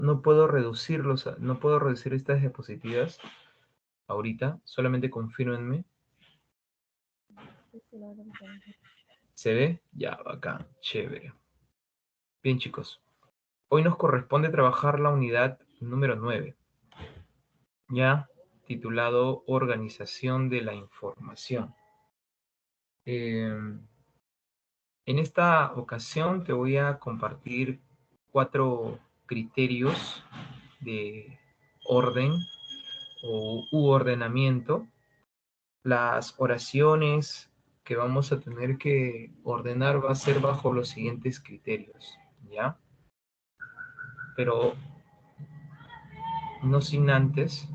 no puedo reducirlos, no puedo reducir estas diapositivas ahorita, solamente confírmenme. ¿Se ve? Ya, bacán, chévere. Bien, chicos. Hoy nos corresponde trabajar la unidad número 9, ya titulado Organización de la Información. En esta ocasión te voy a compartir 4 criterios de orden u ordenamiento. Las oraciones que vamos a tener que ordenar va a ser bajo los siguientes criterios, ¿ya? Pero no sin antes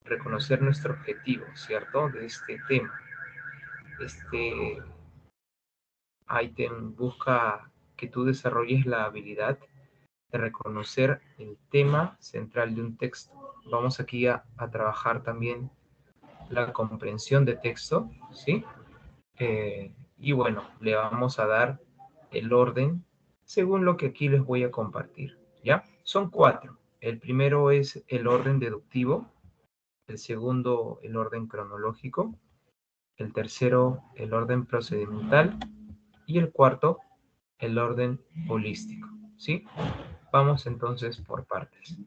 reconocer nuestro objetivo, ¿cierto? De este tema. Este ítem busca que tú desarrolles la habilidad de reconocer el tema central de un texto. Vamos aquí a trabajar también la comprensión de texto, ¿sí? Y bueno, le vamos a dar el orden según lo que aquí les voy a compartir, ¿ya? Son 4. El primero es el orden deductivo, el segundo el orden cronológico, el tercero el orden procedimental y el cuarto el orden holístico, ¿sí? Vamos entonces por partes.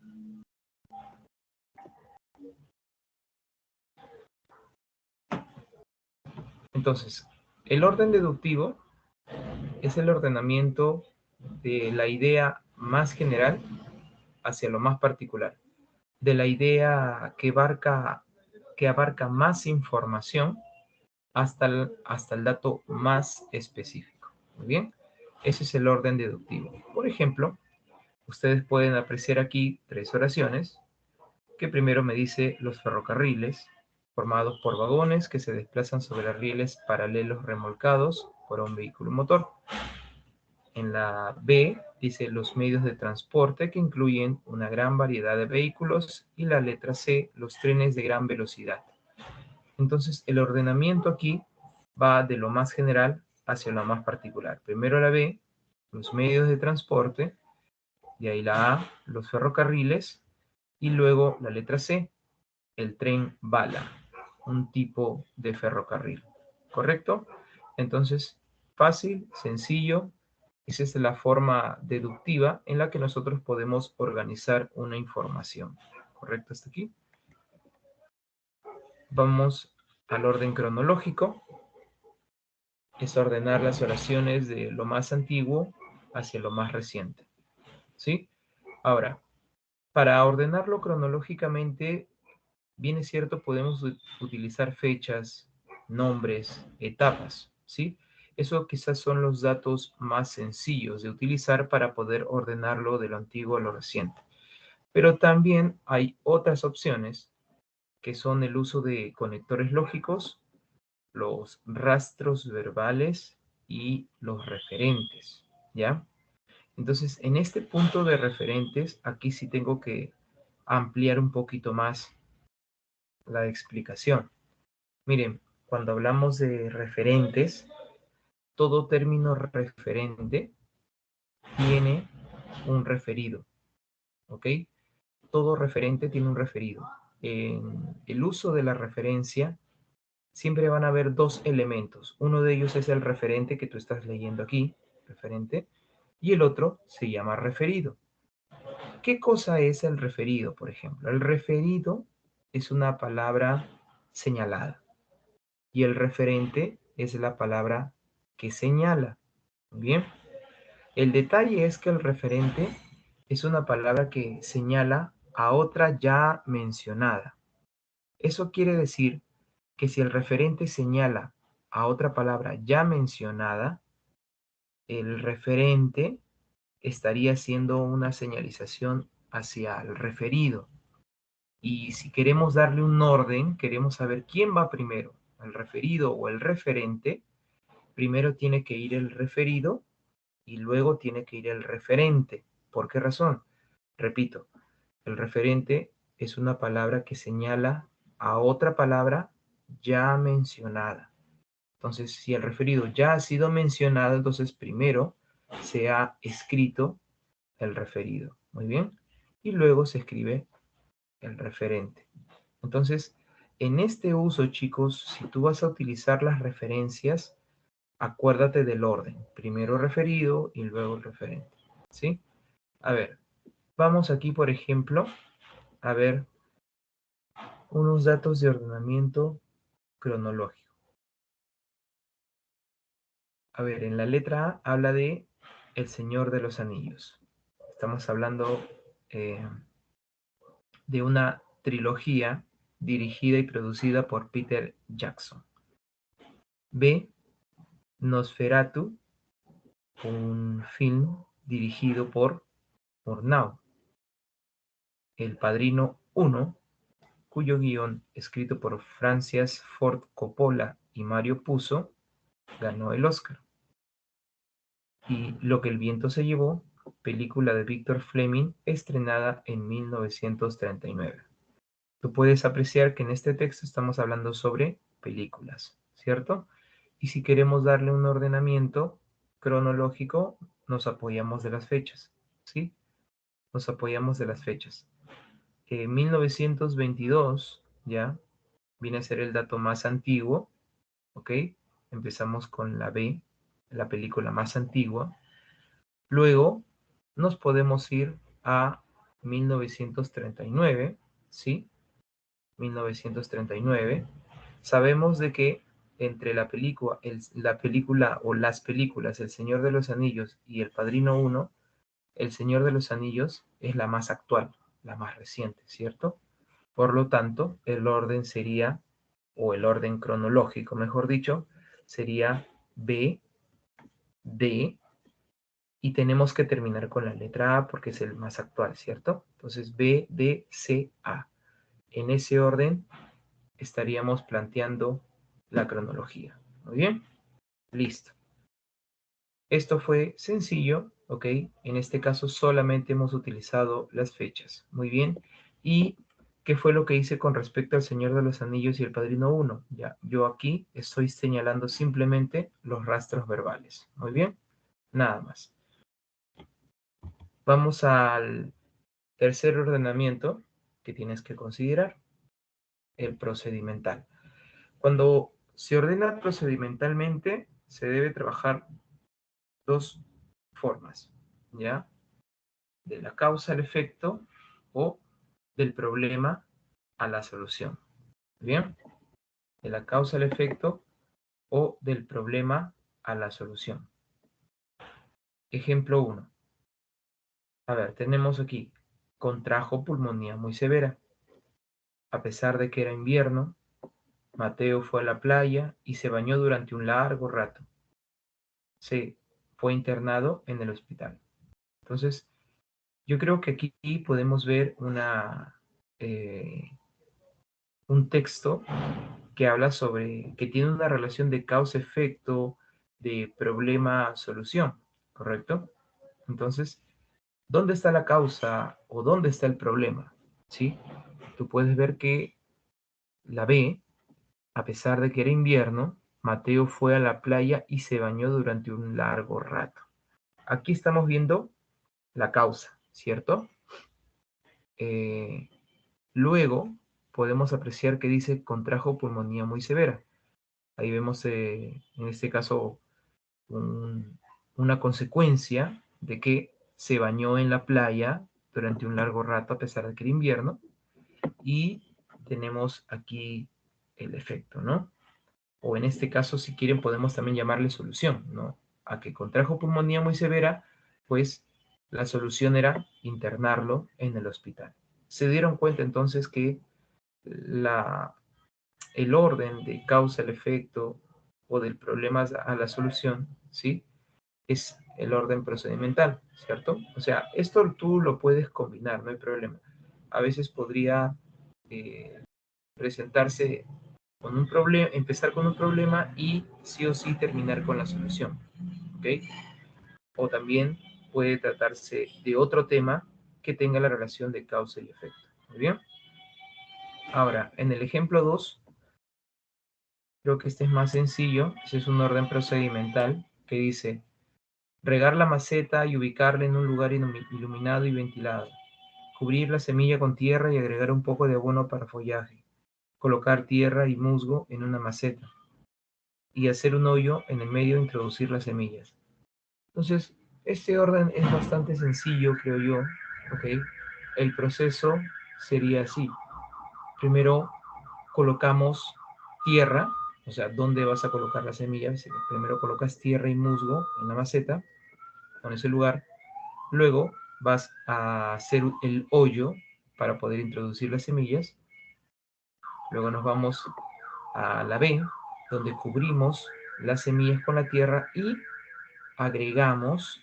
Entonces, el orden deductivo es el ordenamiento de la idea más general hacia lo más particular, de la idea que abarca más información hasta el dato más específico. Muy bien, ese es el orden deductivo. Por ejemplo, ustedes pueden apreciar aquí 3 oraciones que primero me dice los ferrocarriles, formados por vagones que se desplazan sobre rieles paralelos remolcados por un vehículo motor. En la B dice los medios de transporte que incluyen una gran variedad de vehículos y la letra C, los trenes de gran velocidad. Entonces el ordenamiento aquí va de lo más general hacia lo más particular. Primero la B, los medios de transporte, de ahí la A, los ferrocarriles, y luego la letra C, el tren bala, un tipo de ferrocarril. ¿Correcto? Entonces, fácil, sencillo, esa es la forma deductiva en la que nosotros podemos organizar una información. ¿Correcto hasta aquí? Vamos al orden cronológico. Es ordenar las oraciones de lo más antiguo hacia lo más reciente. ¿Sí? Ahora, para ordenarlo cronológicamente, bien es cierto, podemos utilizar fechas, nombres, etapas, ¿sí? Eso quizás son los datos más sencillos de utilizar para poder ordenarlo de lo antiguo a lo reciente. Pero también hay otras opciones que son el uso de conectores lógicos, los rastros verbales y los referentes, ¿ya? Entonces, en este punto de referentes, aquí sí tengo que ampliar un poquito más la explicación. Miren, cuando hablamos de referentes, todo término referente tiene un referido, ¿ok? Todo referente tiene un referido. En el uso de la referencia, siempre van a haber 2 elementos. Uno de ellos es el referente que tú estás leyendo aquí, referente, y el otro se llama referido. ¿Qué cosa es el referido, por ejemplo? El referido es una palabra señalada y el referente es la palabra que señala. Bien, el detalle es que el referente es una palabra que señala a otra ya mencionada. Eso quiere decir que si el referente señala a otra palabra ya mencionada, el referente estaría haciendo una señalización hacia el referido. Y si queremos darle un orden, queremos saber quién va primero, el referido o el referente, primero tiene que ir el referido y luego tiene que ir el referente. ¿Por qué razón? Repito, el referente es una palabra que señala a otra palabra ya mencionada. Entonces, si el referido ya ha sido mencionado, entonces primero se ha escrito el referido. Muy bien. y luego se escribe el referente. Entonces, en este uso, chicos, si tú vas a utilizar las referencias, acuérdate del orden. Primero referido y luego el referente. ¿Sí? A ver, vamos aquí, por ejemplo, a ver unos datos de ordenamiento cronológico. A ver, en la letra A habla de El Señor de los Anillos. Estamos hablando de una trilogía dirigida y producida por Peter Jackson. B, Nosferatu, un film dirigido por Murnau. El Padrino 1, cuyo guión, escrito por Francis Ford Coppola y Mario Puzo, ganó el Oscar. Y Lo que el viento se llevó, película de Victor Fleming, estrenada en 1939. Tú puedes apreciar que en este texto estamos hablando sobre películas, ¿cierto? Y si queremos darle un ordenamiento cronológico, nos apoyamos de las fechas, ¿sí? Nos apoyamos de las fechas. 1922, ¿ya? Viene a ser el dato más antiguo, ¿ok? Empezamos con la B, la película más antigua. Luego nos podemos ir a 1939, ¿sí? 1939. Sabemos de que entre la película o las películas El Señor de los Anillos y El Padrino 1, El Señor de los Anillos es la más actual, la más reciente, ¿cierto? Por lo tanto, el orden sería, o el orden cronológico, mejor dicho, sería B, D, y tenemos que terminar con la letra A porque es el más actual, ¿cierto? Entonces, B, D, C, A. En ese orden estaríamos planteando la cronología. Muy bien, listo. Esto fue sencillo, ¿ok? En este caso solamente hemos utilizado las fechas. Muy bien. ¿Y qué fue lo que hice con respecto al Señor de los Anillos y el Padrino 1? Ya, yo aquí estoy señalando simplemente los rastros verbales. Muy bien, nada más. Vamos al tercer ordenamiento que tienes que considerar, el procedimental. Cuando se ordena procedimentalmente, se debe trabajar dos formas, ¿ya? De la causa al efecto o del problema a la solución. ¿Bien? De la causa al efecto o del problema a la solución. Ejemplo 1. A ver, tenemos aquí, contrajo pulmonía muy severa. A pesar de que era invierno, Mateo fue a la playa y se bañó durante un largo rato. Se fue internado en el hospital. Entonces, yo creo que aquí podemos ver un texto que habla sobre, que tiene una relación de causa-efecto, de problema-solución, ¿correcto? Entonces, ¿dónde está la causa o dónde está el problema? ¿Sí? Tú puedes ver que la B, a pesar de que era invierno, Mateo fue a la playa y se bañó durante un largo rato. Aquí estamos viendo la causa, ¿cierto? Luego podemos apreciar que dice contrajo pulmonía muy severa. Ahí vemos en este caso una consecuencia de que se bañó en la playa durante un largo rato a pesar de que era invierno y tenemos aquí el efecto, ¿no? O en este caso, si quieren, podemos también llamarle solución, ¿no? A que contrajo pulmonía muy severa, pues la solución era internarlo en el hospital. Se dieron cuenta entonces que la, el orden de causa al efecto o del problema a la solución, ¿sí? Es el orden procedimental, ¿cierto? O sea, esto tú lo puedes combinar, no hay problema. A veces podría eh, presentarse con un problema, empezar con un problema y sí o sí terminar con la solución, ¿ok? O también puede tratarse de otro tema que tenga la relación de causa y efecto. ¿Muy bien? Ahora, en el ejemplo 2, creo que este es más sencillo. Ese es un orden procedimental que dice regar la maceta y ubicarla en un lugar iluminado y ventilado. cubrir la semilla con tierra y agregar un poco de abono para follaje, colocar tierra y musgo en una maceta y hacer un hoyo en el medio e introducir las semillas. Entonces, este orden es bastante sencillo, creo yo, ¿ok? El proceso sería así. Primero colocamos tierra, o sea, ¿dónde vas a colocar las semillas? Primero colocas tierra y musgo en la maceta, en ese lugar. Luego vas a hacer el hoyo para poder introducir las semillas. Luego nos vamos a la B, donde cubrimos las semillas con la tierra y agregamos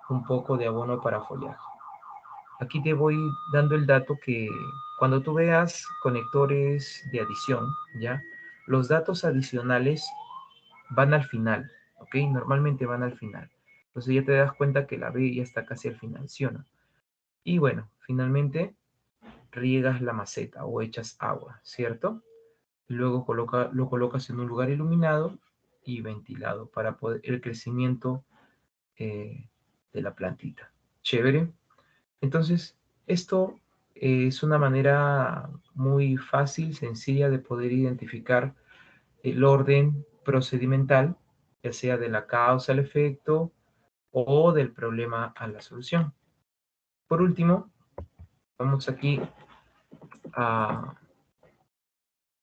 un poco de abono para follaje. Aquí te voy dando el dato que cuando tú veas conectores de adición, ¿ya? Los datos adicionales van al final, ¿ok? Normalmente van al final. Entonces ya te das cuenta que la B ya está casi al final, ¿sí o no? Y bueno, finalmente riegas la maceta o echas agua, ¿cierto? Y luego lo colocas en un lugar iluminado y ventilado para poder el crecimiento de la plantita. Chévere. Entonces, esto es una manera muy fácil, sencilla de poder identificar el orden procedimental, ya sea de la causa al efecto o del problema a la solución. Por último, vamos aquí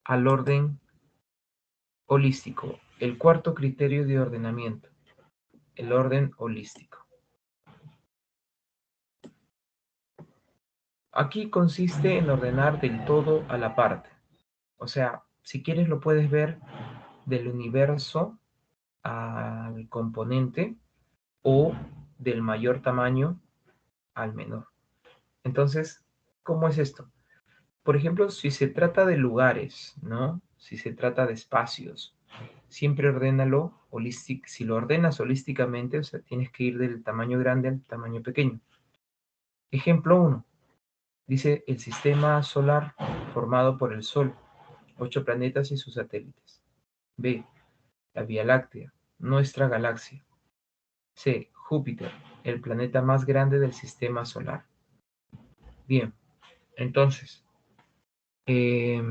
al orden holístico, el cuarto criterio de ordenamiento, el orden holístico. Aquí consiste en ordenar del todo a la parte. O sea, si quieres lo puedes ver del universo al componente o del mayor tamaño al menor. Entonces, ¿cómo es esto? Por ejemplo, si se trata de lugares, ¿no? Si se trata de espacios, siempre ordénalo holísticamente. Si lo ordenas holísticamente, o sea, tienes que ir del tamaño grande al tamaño pequeño. Ejemplo 1. Dice el sistema solar formado por el Sol, 8 planetas y sus satélites. B. La Vía Láctea, nuestra galaxia. C. Júpiter, el planeta más grande del sistema solar. Bien, entonces, eh,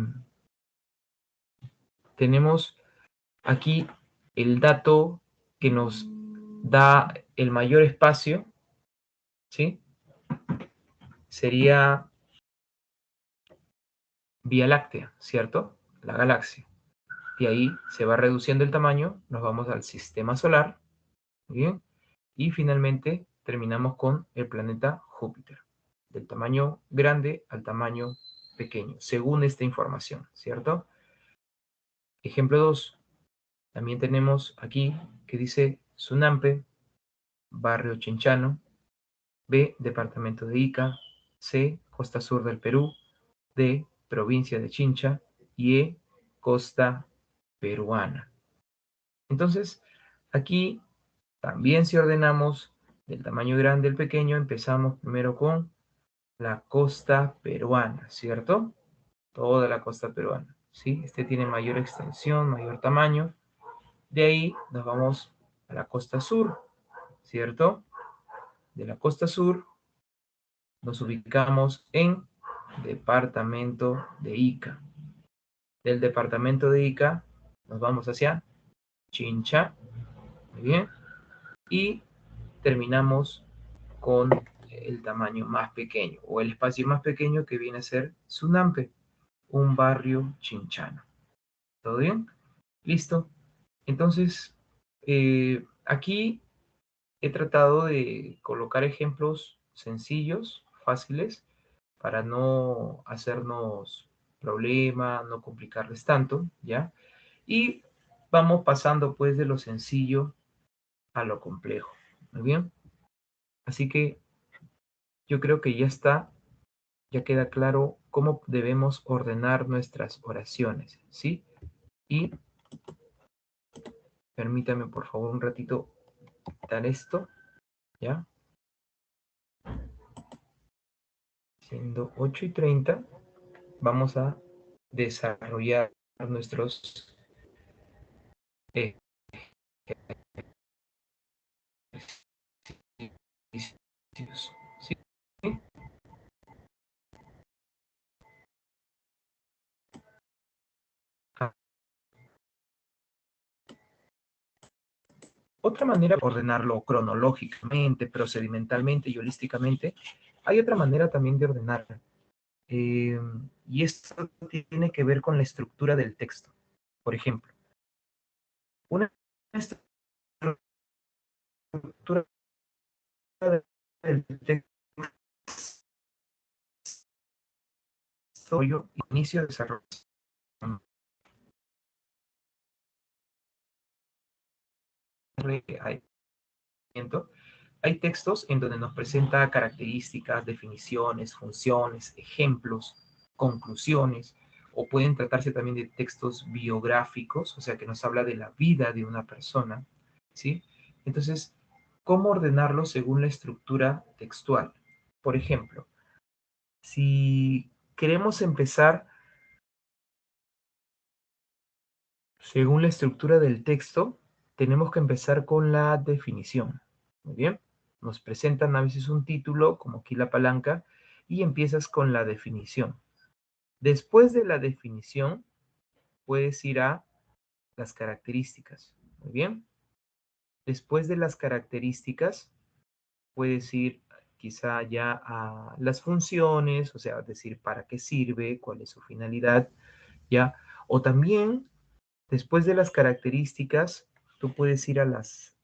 tenemos aquí el dato que nos da el mayor espacio, ¿sí? Sería Vía Láctea, ¿cierto? La galaxia. Y ahí se va reduciendo el tamaño, nos vamos al sistema solar, ¿bien? Y finalmente terminamos con el planeta Júpiter, del tamaño grande al tamaño pequeño, según esta información, ¿cierto? Ejemplo 2. También tenemos aquí que dice Sunampe, barrio Chinchano. B, departamento de Ica. C, costa sur del Perú. D, provincia de Chincha. Y E, costa peruana. Entonces, aquí también si ordenamos del tamaño grande al pequeño, empezamos primero con la costa peruana, ¿cierto? Toda la costa peruana, ¿sí? Este tiene mayor extensión, mayor tamaño. De ahí nos vamos a la costa sur, ¿cierto? De la costa sur nos ubicamos en departamento de Ica. Del departamento de Ica nos vamos hacia Chincha, muy bien, y terminamos con el tamaño más pequeño o el espacio más pequeño que viene a ser Sunampe, un barrio chinchano. ¿Todo bien? Listo. Entonces, aquí he tratado de colocar ejemplos sencillos, fáciles, para no hacernos problema, no complicarles tanto, ¿ya? Y vamos pasando pues de lo sencillo a lo complejo, ¿muy bien? Así que yo creo que ya está, ya queda claro cómo debemos ordenar nuestras oraciones, ¿sí? Y permítame por favor un ratito quitar esto, ¿ya? Siendo 8:30, vamos a desarrollar nuestros ejercicios, ¿sí? Otra manera de ordenarlo cronológicamente, procedimentalmente y holísticamente, hay otra manera también de ordenarlo. Y esto tiene que ver con la estructura del texto. Por ejemplo, una estructura del texto, inicio, desarrollo. Hay Hay textos en donde nos presenta características, definiciones, funciones, ejemplos, conclusiones, o pueden tratarse también de textos biográficos, o sea, que nos habla de la vida de una persona, ¿sí? Entonces, ¿cómo ordenarlo según la estructura textual? Por ejemplo, si queremos empezar según la estructura del texto, tenemos que empezar con la definición. Muy bien. Nos presentan a veces un título, como aquí la palanca, y empiezas con la definición. Después de la definición, puedes ir a las características. Muy bien. Después de las características, puedes ir quizá ya a las funciones, o sea, decir para qué sirve, cuál es su finalidad, ¿ya? O también después de las características, tú puedes ir a las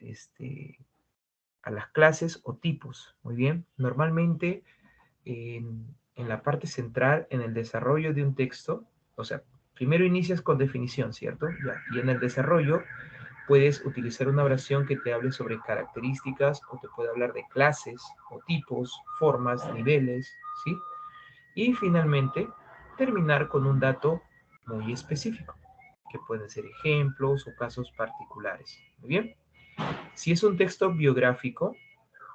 clases o tipos. Muy bien. Normalmente en la parte central, en el desarrollo de un texto, o sea, primero inicias con definición, ¿cierto? Ya. Y en el desarrollo puedes utilizar una oración que te hable sobre características o te puede hablar de clases o tipos, formas, niveles, ¿sí? Y finalmente terminar con un dato muy específico, que pueden ser ejemplos o casos particulares. Muy bien. Si es un texto biográfico,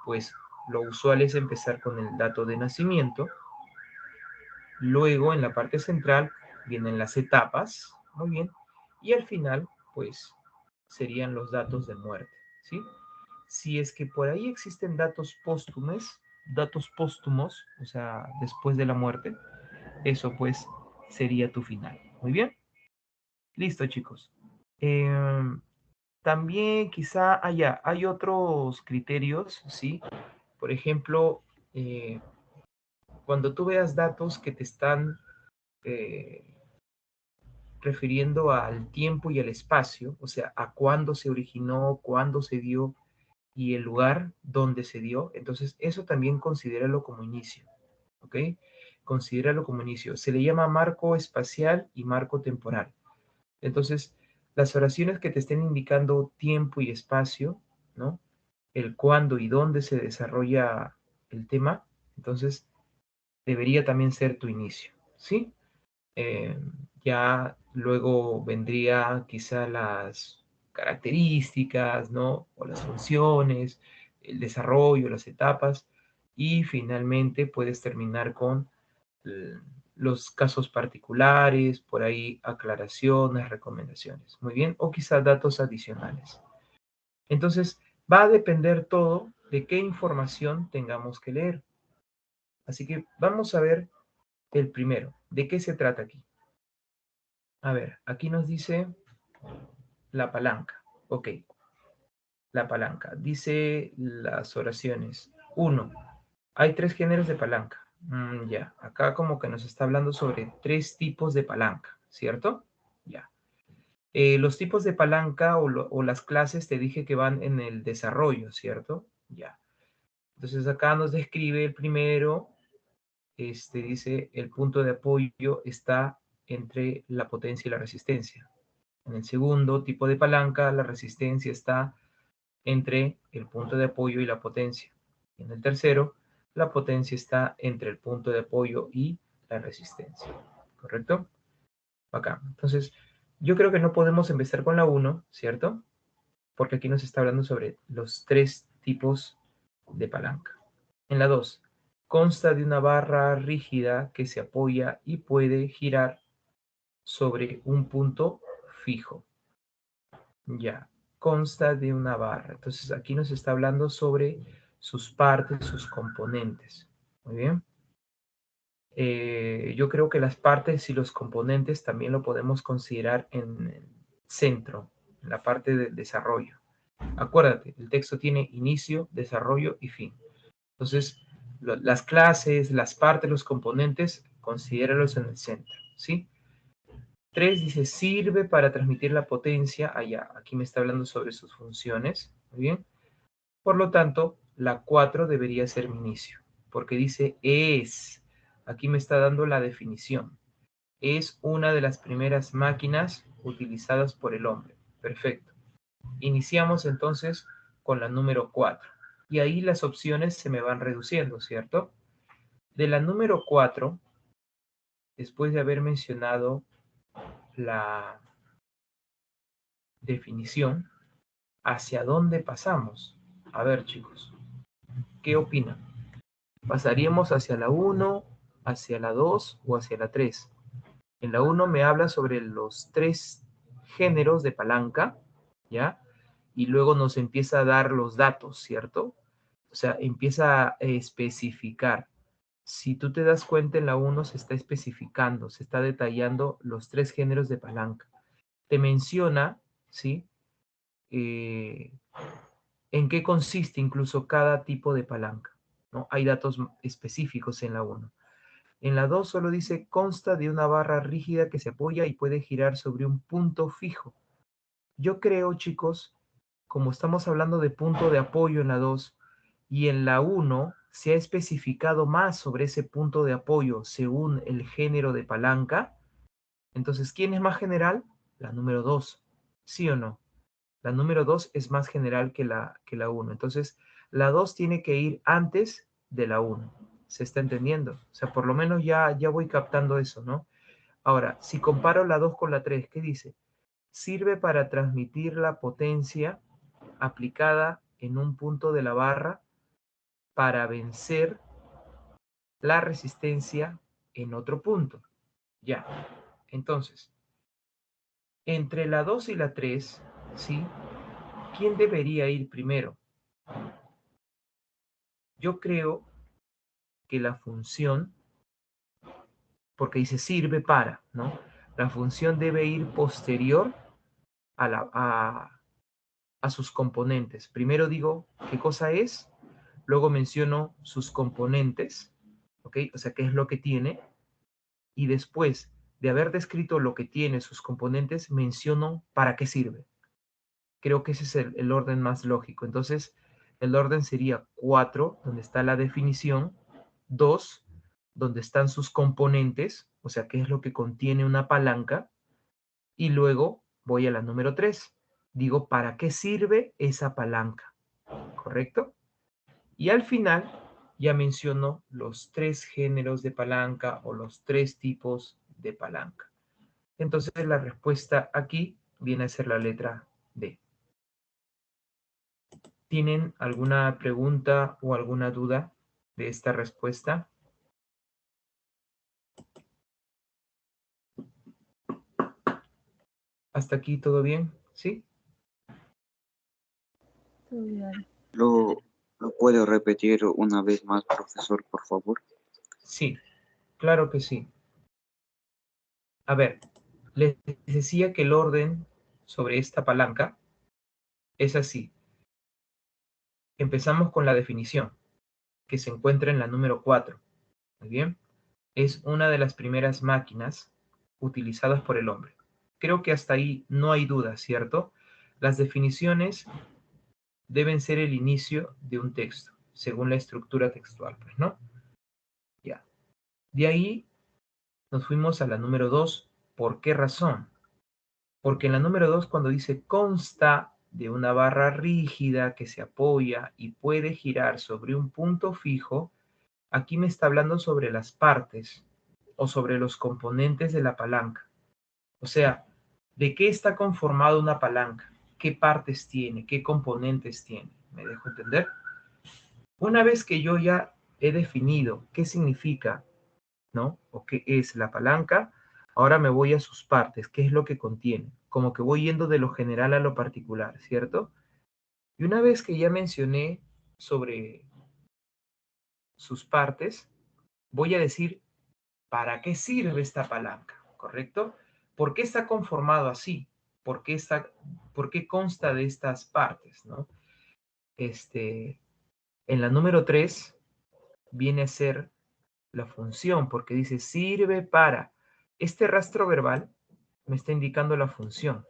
pues lo usual es empezar con el dato de nacimiento. Luego, en la parte central, vienen las etapas. Muy bien. Y al final, pues, serían los datos de muerte. ¿Sí? Si es que por ahí existen datos póstumos, o sea, después de la muerte, eso pues sería tu final. Muy bien. Listo, chicos. Em, También quizá hay otros criterios, ¿sí? Por ejemplo, eh, cuando tú veas datos que te están eh, refiriendo al tiempo y al espacio, o sea, a cuándo se originó, cuándo se dio y el lugar donde se dio, entonces eso también considéralo como inicio, ¿ok? Considéralo como inicio. Se le llama marco espacial y marco temporal. Entonces, las oraciones que te estén indicando tiempo y espacio, ¿no? El cuándo y dónde se desarrolla el tema, entonces debería también ser tu inicio, ¿sí? Eh, ya luego vendría quizá las características, ¿no? O las funciones, el desarrollo, las etapas, y finalmente puedes terminar con eh, los casos particulares, por ahí aclaraciones, recomendaciones. Muy bien, o quizá datos adicionales. Entonces, va a depender todo de qué información tengamos que leer. Así que vamos a ver el primero. ¿De qué se trata aquí? A ver, aquí nos dice la palanca. Ok, la palanca. Dice las oraciones. Uno, hay tres géneros de palanca. Ya, acá como que nos está hablando sobre tres tipos de palanca, ¿cierto? Ya. Los tipos de palanca o las clases te dije que van en el desarrollo, ¿cierto? Ya. Entonces acá nos describe el primero, dice el punto de apoyo está entre la potencia y la resistencia. En el segundo tipo de palanca, la resistencia está entre el punto de apoyo y la potencia. En el tercero, la potencia está entre el punto de apoyo y la resistencia. ¿Correcto? Acá. Entonces, yo creo que no podemos empezar con la 1, ¿cierto? Porque aquí nos está hablando sobre los tres tipos de palanca. En la 2, consta de una barra rígida que se apoya y puede girar sobre un punto fijo. Ya, consta de una barra. Entonces aquí nos está hablando sobre sus partes, sus componentes. Muy bien. Yo creo que las partes y los componentes también lo podemos considerar en el centro, en la parte del desarrollo. Acuérdate, el texto tiene inicio, desarrollo y fin. Entonces, las clases, las partes, los componentes, considéralos en el centro, ¿sí? 3 dice, sirve para transmitir la potencia allá. Aquí me está hablando sobre sus funciones, ¿muy bien? Por lo tanto, la 4 debería ser mi inicio, porque dice es. Aquí me está dando la definición. Es una de las primeras máquinas utilizadas por el hombre. Perfecto. Iniciamos entonces con la número 4. Y ahí las opciones se me van reduciendo, ¿cierto? De la número 4, después de haber mencionado la definición, ¿hacia dónde pasamos? A ver, chicos, ¿qué opinan? ¿Pasaríamos hacia la 1, hacia la 2 o hacia la 3? En la 1 me habla sobre los 3 géneros de palanca, ¿ya? Y luego nos empieza a dar los datos, ¿cierto? O sea, empieza a especificar. Si tú te das cuenta, en la 1 se está especificando, se está detallando los 3 géneros de palanca. Te menciona, ¿sí? Eh, en qué consiste incluso cada tipo de palanca, ¿no? Hay datos específicos en la 1. En la 2 solo dice consta de una barra rígida que se apoya y puede girar sobre un punto fijo. Yo creo, chicos, como estamos hablando de punto de apoyo en la 2 y en la 1 se ha especificado más sobre ese punto de apoyo según el género de palanca, entonces, ¿quién es más general? La número 2, ¿sí o no? La número 2 es más general que la 1. Entonces, la 2 tiene que ir antes de la 1. ¿Se está entendiendo? O sea, por lo menos ya voy captando eso, ¿no? Ahora, si comparo la 2 con la 3, ¿qué dice? Sirve para transmitir la potencia aplicada en un punto de la barra para vencer la resistencia en otro punto. Ya. Entonces, entre la 2 y la 3, ¿sí? ¿Quién debería ir primero? Yo creo que la función, porque dice sirve para, ¿no? La función debe ir posterior a sus componentes. Primero digo qué cosa es, luego menciono sus componentes, ¿ok? O sea, qué es lo que tiene, y después de haber descrito lo que tiene, sus componentes, menciono para qué sirve. Creo que ese es el orden más lógico. Entonces, el orden sería 4, donde está la definición, 2, donde están sus componentes, o sea, qué es lo que contiene una palanca, y luego voy a la número 3. Digo, ¿para qué sirve esa palanca? ¿Correcto? Y al final ya menciono los 3 géneros de palanca o los 3 tipos de palanca. Entonces, la respuesta aquí viene a ser la letra D. ¿Tienen alguna pregunta o alguna duda de esta respuesta? ¿Hasta aquí todo bien? ¿Sí? ¿Lo, lo puedo repetir una vez más, profesor, por favor? Sí, claro que sí. A ver, les decía que el orden sobre esta palanca es así. Empezamos con la definición, que se encuentra en la número 4. Muy bien. Es una de las primeras máquinas utilizadas por el hombre. Creo que hasta ahí no hay duda, ¿cierto? Las definiciones deben ser el inicio de un texto, según la estructura textual, pues, ¿no? Ya. De ahí nos fuimos a la número 2. ¿Por qué razón? Porque en la número 2, cuando dice consta de una barra rígida que se apoya y puede girar sobre un punto fijo, aquí me está hablando sobre las partes o sobre los componentes de la palanca. O sea, ¿de qué está conformada una palanca? ¿Qué partes tiene? ¿Qué componentes tiene? ¿Me dejo entender? Una vez que yo ya he definido qué significa, ¿no? O qué es la palanca, ahora me voy a sus partes, qué es lo que contiene. Como que voy yendo de lo general a lo particular, ¿cierto? Y una vez que ya mencioné sobre sus partes, voy a decir para qué sirve esta palanca, ¿correcto? ¿Por qué está conformado así? por qué consta de estas partes, ¿no? En la número 3 viene a ser la función, porque dice sirve para. Este rastro verbal me está indicando la función.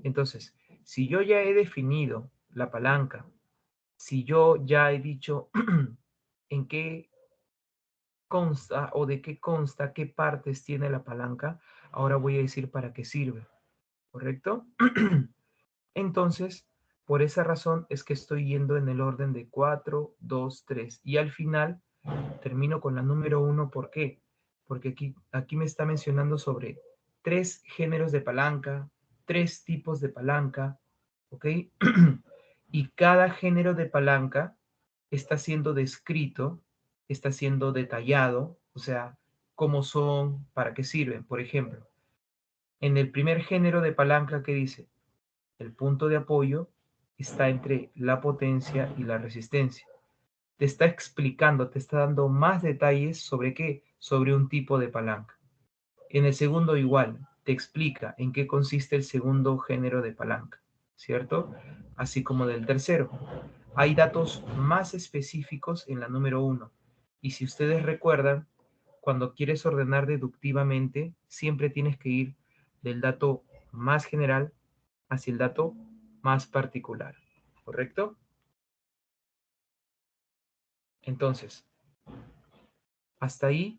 Entonces, si yo ya he definido la palanca, si yo ya he dicho en qué consta o de qué consta, qué partes tiene la palanca, ahora voy a decir para qué sirve, ¿correcto? Entonces, por esa razón es que estoy yendo en el orden de 4, 2, 3. Y al final termino con la número 1. ¿Por qué? Porque aquí me está mencionando sobre 3 géneros de palanca, 3 tipos de palanca, ¿ok? Y cada género de palanca está siendo descrito, está siendo detallado, o sea, cómo son, para qué sirven. Por ejemplo, en el primer género de palanca que dice, el punto de apoyo está entre la potencia y la resistencia. Te está explicando, te está dando más detalles sobre qué, sobre un tipo de palanca. En el segundo igual, te explica en qué consiste el segundo género de palanca, ¿cierto? Así como del tercero. Hay datos más específicos en la número 1. Y si ustedes recuerdan, cuando quieres ordenar deductivamente, siempre tienes que ir del dato más general hacia el dato más particular, ¿correcto? Entonces, hasta ahí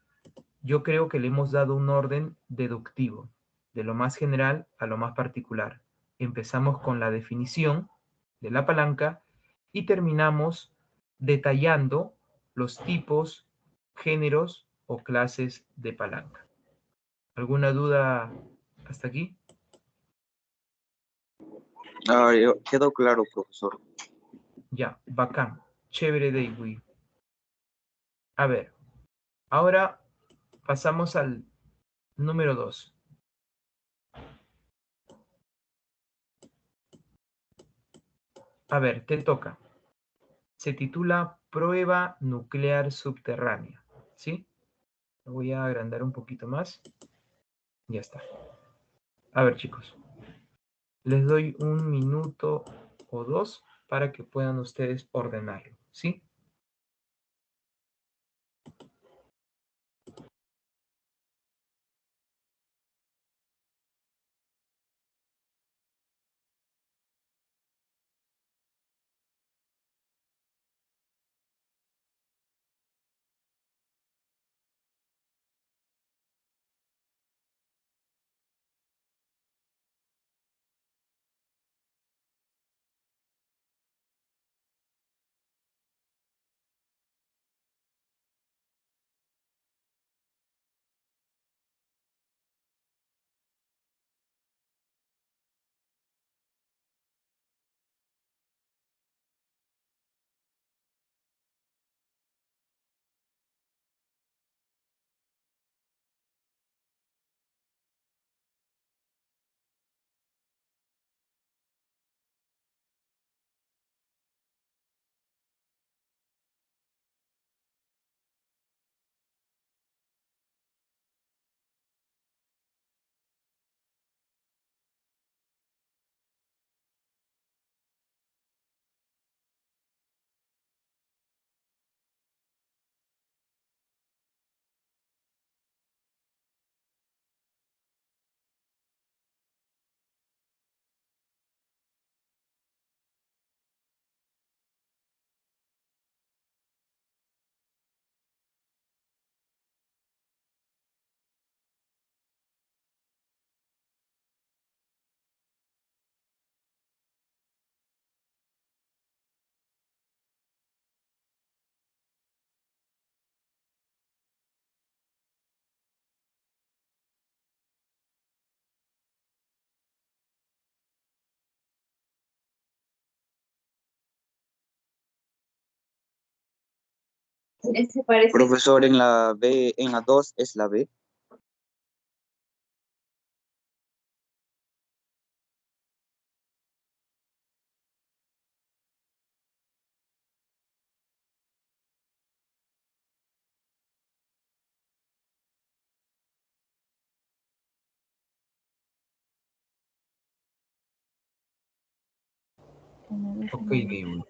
yo creo que le hemos dado un orden deductivo, de lo más general a lo más particular. Empezamos con la definición de la palanca y terminamos detallando los tipos, géneros o clases de palanca. ¿Alguna duda hasta aquí? Quedó claro, profesor. Ya, bacán. Chévere, David. A ver, ahora pasamos al número 2. A ver, te toca. Se titula Prueba Nuclear Subterránea. ¿Sí? Lo voy a agrandar un poquito más. Ya está. A ver, chicos. Les doy un minuto o dos para que puedan ustedes ordenarlo. ¿Sí? Profesor, en la B, en la 2 es la B. Ok, Gable.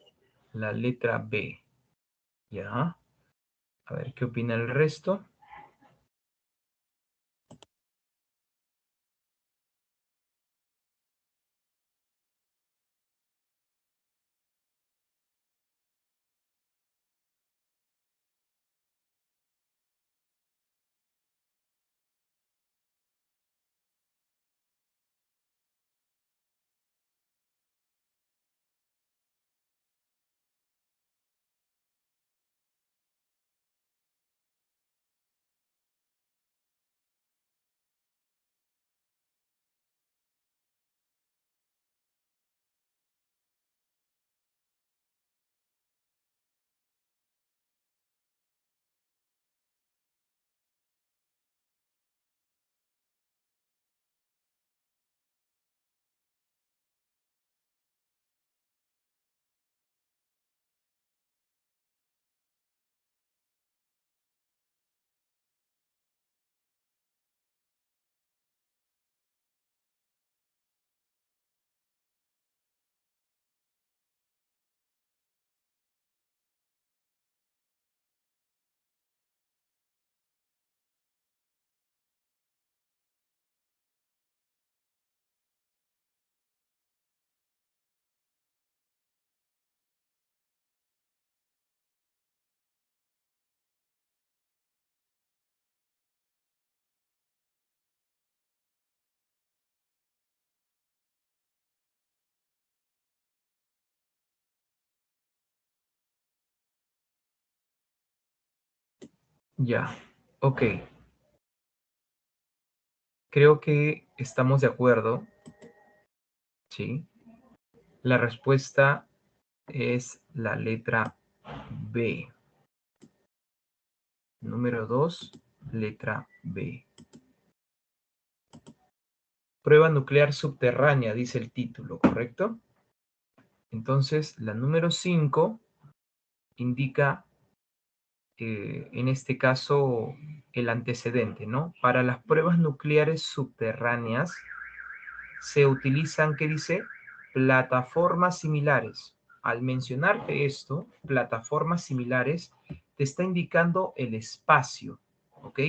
La letra B. Ya. A ver, ¿qué opina el resto? Ya. Ok. Creo que estamos de acuerdo. Sí. La respuesta es la letra B. Número 2, letra B. Prueba nuclear subterránea, dice el título, ¿correcto? Entonces, la número 5 indica, en este caso, el antecedente, ¿no? Para las pruebas nucleares subterráneas se utilizan, ¿qué dice? Plataformas similares. Al mencionarte esto, plataformas similares, te está indicando el espacio, ¿ok?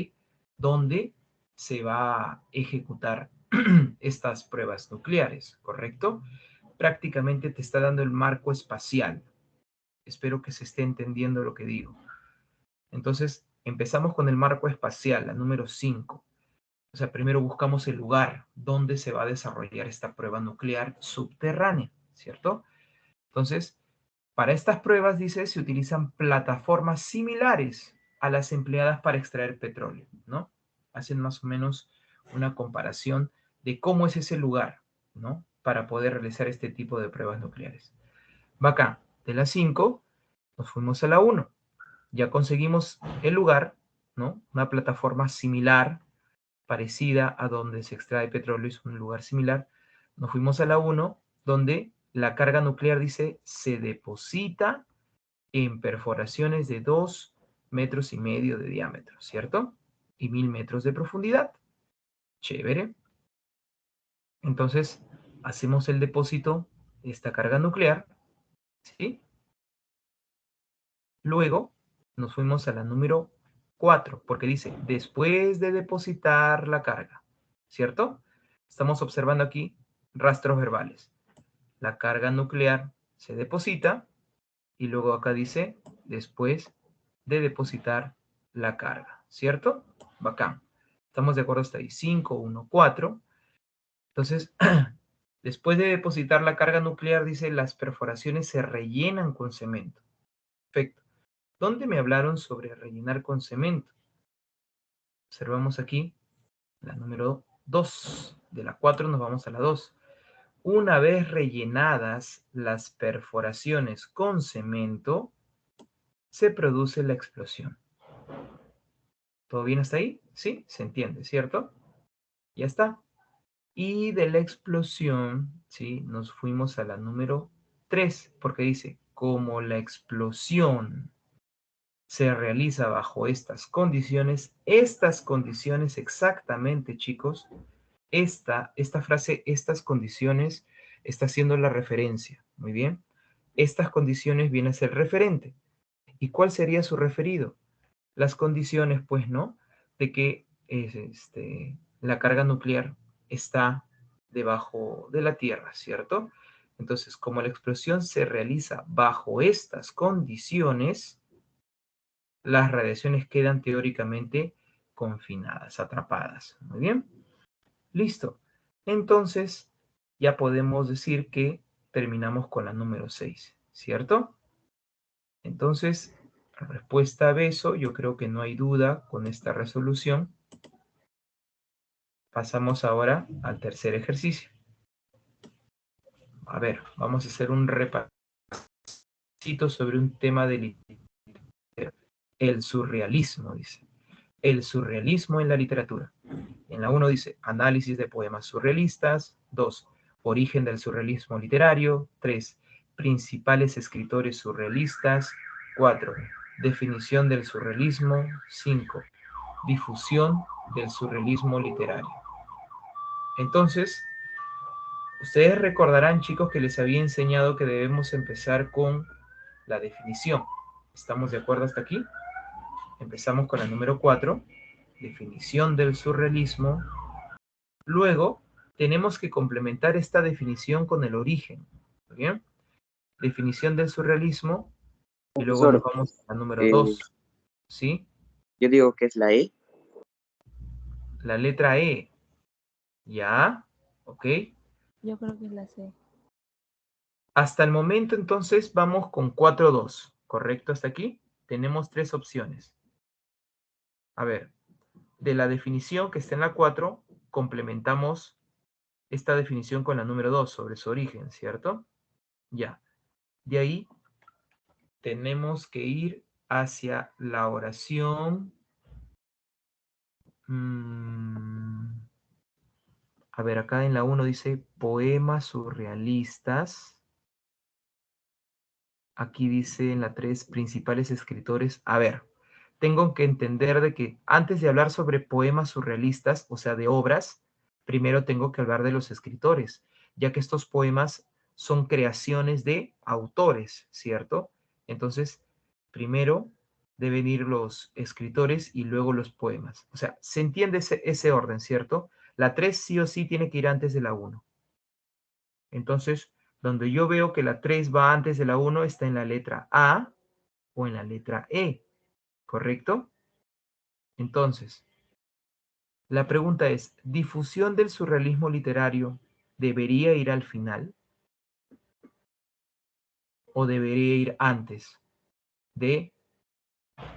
Donde se va a ejecutar estas pruebas nucleares, ¿correcto? Prácticamente te está dando el marco espacial. Espero que se esté entendiendo lo que digo. Entonces, empezamos con el marco espacial, la número 5. O sea, primero buscamos el lugar donde se va a desarrollar esta prueba nuclear subterránea, ¿cierto? Entonces, para estas pruebas, dice, se utilizan plataformas similares a las empleadas para extraer petróleo, ¿no? Hacen más o menos una comparación de cómo es ese lugar, ¿no? Para poder realizar este tipo de pruebas nucleares. Bacán. De la 5, nos fuimos a la 1. Ya conseguimos el lugar, ¿no? Una plataforma similar, parecida a donde se extrae petróleo, es un lugar similar. Nos fuimos a la 1, donde la carga nuclear, dice, se deposita en perforaciones de 2,5 metros de diámetro, ¿cierto? Y 1.000 metros de profundidad. Chévere. Entonces, hacemos el depósito de esta carga nuclear, ¿sí? Luego, nos fuimos a la número 4, porque dice, después de depositar la carga, ¿cierto? Estamos observando aquí rastros verbales. La carga nuclear se deposita y luego acá dice, después de depositar la carga, ¿cierto? Bacán. ¿Estamos de acuerdo hasta ahí? 5, 1, 4. Entonces, después de depositar la carga nuclear, dice, las perforaciones se rellenan con cemento. Perfecto. ¿Dónde me hablaron sobre rellenar con cemento? Observamos aquí la número 2. De la 4 nos vamos a la 2. Una vez rellenadas las perforaciones con cemento, se produce la explosión. ¿Todo bien hasta ahí? Sí, se entiende, ¿cierto? Ya está. Y de la explosión, ¿sí? Nos fuimos a la número 3, porque dice, como la explosión se realiza bajo estas condiciones exactamente, chicos, esta frase, estas condiciones, está haciendo la referencia Muy bien. Estas condiciones vienen a ser referente. ¿Y cuál sería su referido? Las condiciones, pues, ¿no? De que la carga nuclear está debajo de la Tierra, ¿cierto? Entonces, como la explosión se realiza bajo estas condiciones, las radiaciones quedan teóricamente confinadas, atrapadas. Muy bien. Listo. Entonces, ya podemos decir que terminamos con la número 6, ¿cierto? Entonces, respuesta a Beso, yo creo que no hay duda con esta resolución. Pasamos ahora al tercer ejercicio. A ver, vamos a hacer un repasito sobre un tema de literatura. El surrealismo, dice. El surrealismo en la literatura. En la 1 dice, análisis de poemas surrealistas. 2, origen del surrealismo literario. 3, principales escritores surrealistas. 4, definición del surrealismo. 5, difusión del surrealismo literario. Entonces, ustedes recordarán, chicos, que les había enseñado que debemos empezar con la definición. ¿Estamos de acuerdo hasta aquí? Empezamos con la número 4, definición del surrealismo. Luego, tenemos que complementar esta definición con el origen. ¿Bien? Definición del surrealismo. Y luego nos Profesor, vamos a la número eh, 2. ¿Sí? yo digo que es la E. La letra E. ¿Ya? ¿Ok? Yo creo que es la C. Hasta el momento, entonces, vamos con 4-2. ¿Correcto hasta aquí? Tenemos 3 opciones. A ver, de la definición que está en la 4, complementamos esta definición con la número 2 sobre su origen, ¿cierto? Ya. De ahí tenemos que ir hacia la oración. A ver, acá en la 1 dice poemas surrealistas. Aquí dice en la 3 principales escritores. A ver, tengo que entender de que antes de hablar sobre poemas surrealistas, o sea, de obras, primero tengo que hablar de los escritores, ya que estos poemas son creaciones de autores, ¿cierto? Entonces, primero deben ir los escritores y luego los poemas. O sea, se entiende ese orden, ¿cierto? La 3 sí o sí tiene que ir antes de la 1. Entonces, donde yo veo que la 3 va antes de la 1 está en la letra A o en la letra E, ¿correcto? Entonces, la pregunta es, ¿difusión del surrealismo literario debería ir al final o debería ir antes de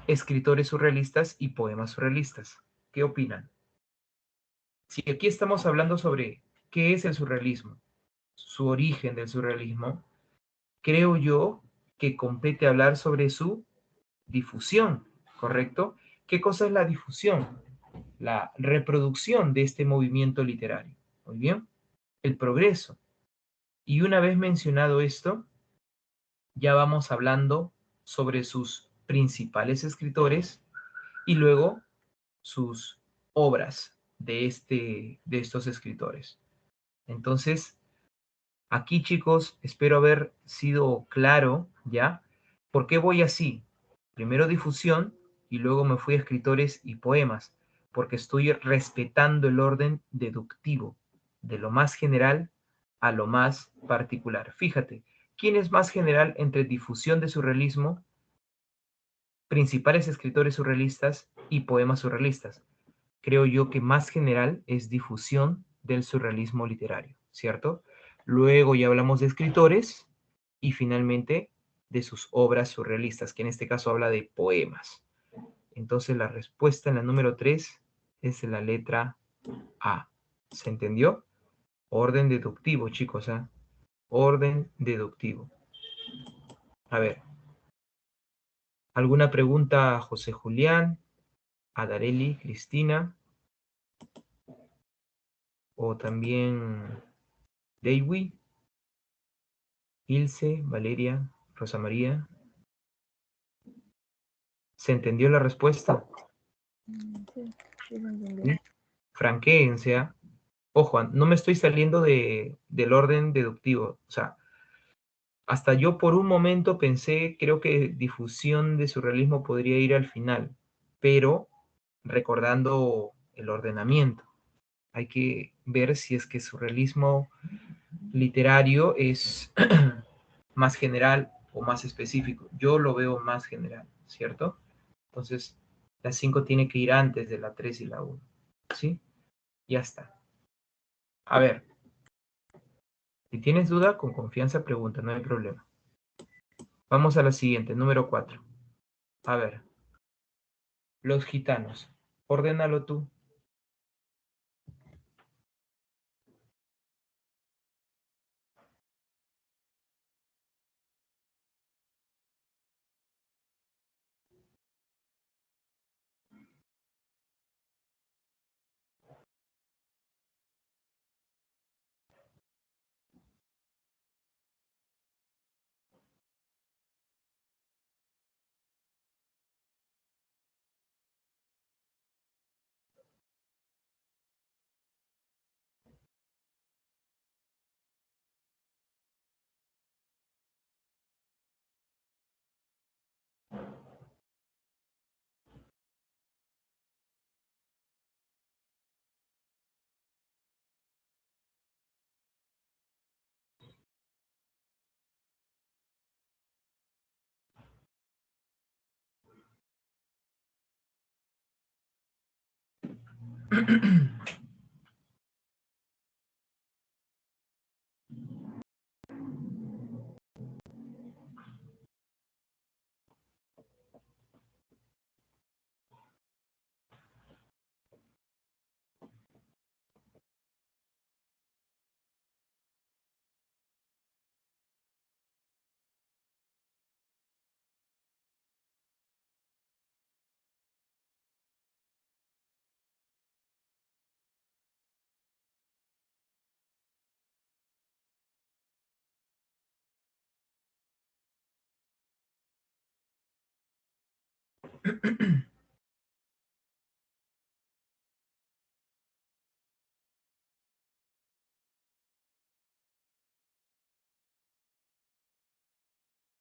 escritores surrealistas y poemas surrealistas? ¿Qué opinan? Si aquí estamos hablando sobre qué es el surrealismo, su origen del surrealismo, creo yo que compete hablar sobre su difusión, ¿correcto? ¿Qué cosa es la difusión? La reproducción de este movimiento literario. Muy bien, el progreso. Y una vez mencionado esto, ya vamos hablando sobre sus principales escritores y luego sus obras de estos escritores. Entonces, aquí chicos, espero haber sido claro, ¿ya? ¿Por qué voy así? Primero difusión y luego me fui a escritores y poemas, porque estoy respetando el orden deductivo, de lo más general a lo más particular. Fíjate, ¿quién es más general entre difusión de surrealismo, principales escritores surrealistas y poemas surrealistas? Creo yo que más general es difusión del surrealismo literario, ¿cierto? Luego ya hablamos de escritores y finalmente de sus obras surrealistas, que en este caso habla de poemas. Entonces la respuesta en la número 3 es la letra A. ¿Se entendió? Orden deductivo, chicos, ¿eh? Orden deductivo. A ver, ¿alguna pregunta a José Julián, a Dareli, Cristina? O también Deiwi, Ilse, Valeria, Rosa María. ¿Se entendió la respuesta? Sí, sí lo entendí. ¿Sí? Franquéense, ¿ah? Ojo, no me estoy saliendo del orden deductivo. O sea, Hasta yo por un momento pensé, creo que difusión de surrealismo podría ir al final, pero recordando el ordenamiento. Hay que ver si es que surrealismo literario es más general o más específico. Yo lo veo más general, ¿cierto? Entonces, la 5 tiene que ir antes de la 3 y la 1, ¿sí? Ya está. A ver, si tienes duda, con confianza pregunta, no hay problema. Vamos a la siguiente, número 4. A ver, los gitanos. Ordénalo tú.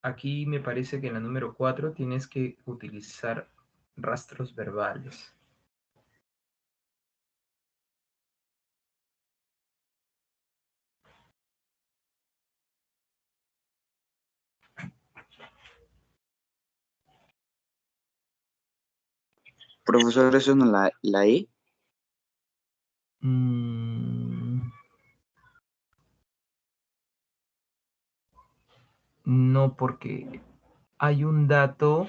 Aquí me parece que en la número 4 tienes que utilizar rastros verbales. Profesor, ¿eso no la E? No, porque hay un dato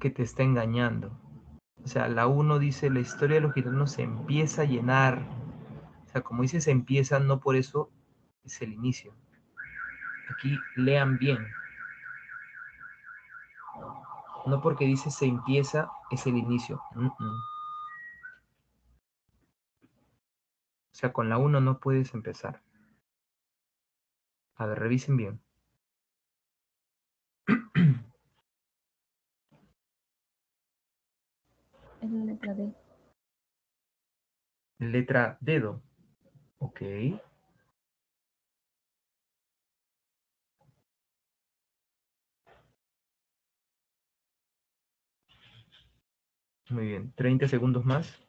que te está engañando. O sea, la 1 dice, la historia de los gitanos se empieza a llenar. O sea, como dice se empieza, no por eso es el inicio. Aquí lean bien. No porque dice se empieza es el inicio. O sea, con la 1 no puedes empezar. A ver, revisen bien. Es la letra D. Letra dedo. Ok. Muy bien. 30 segundos más.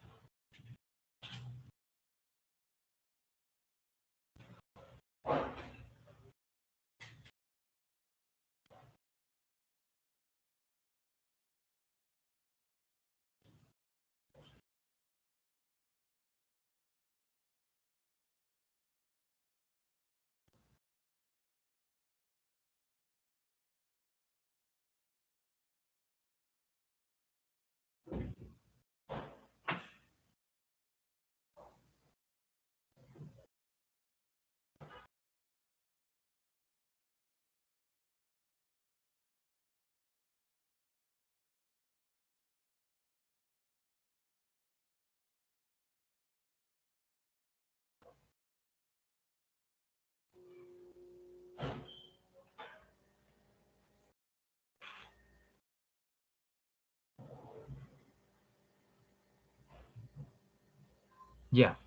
Ya.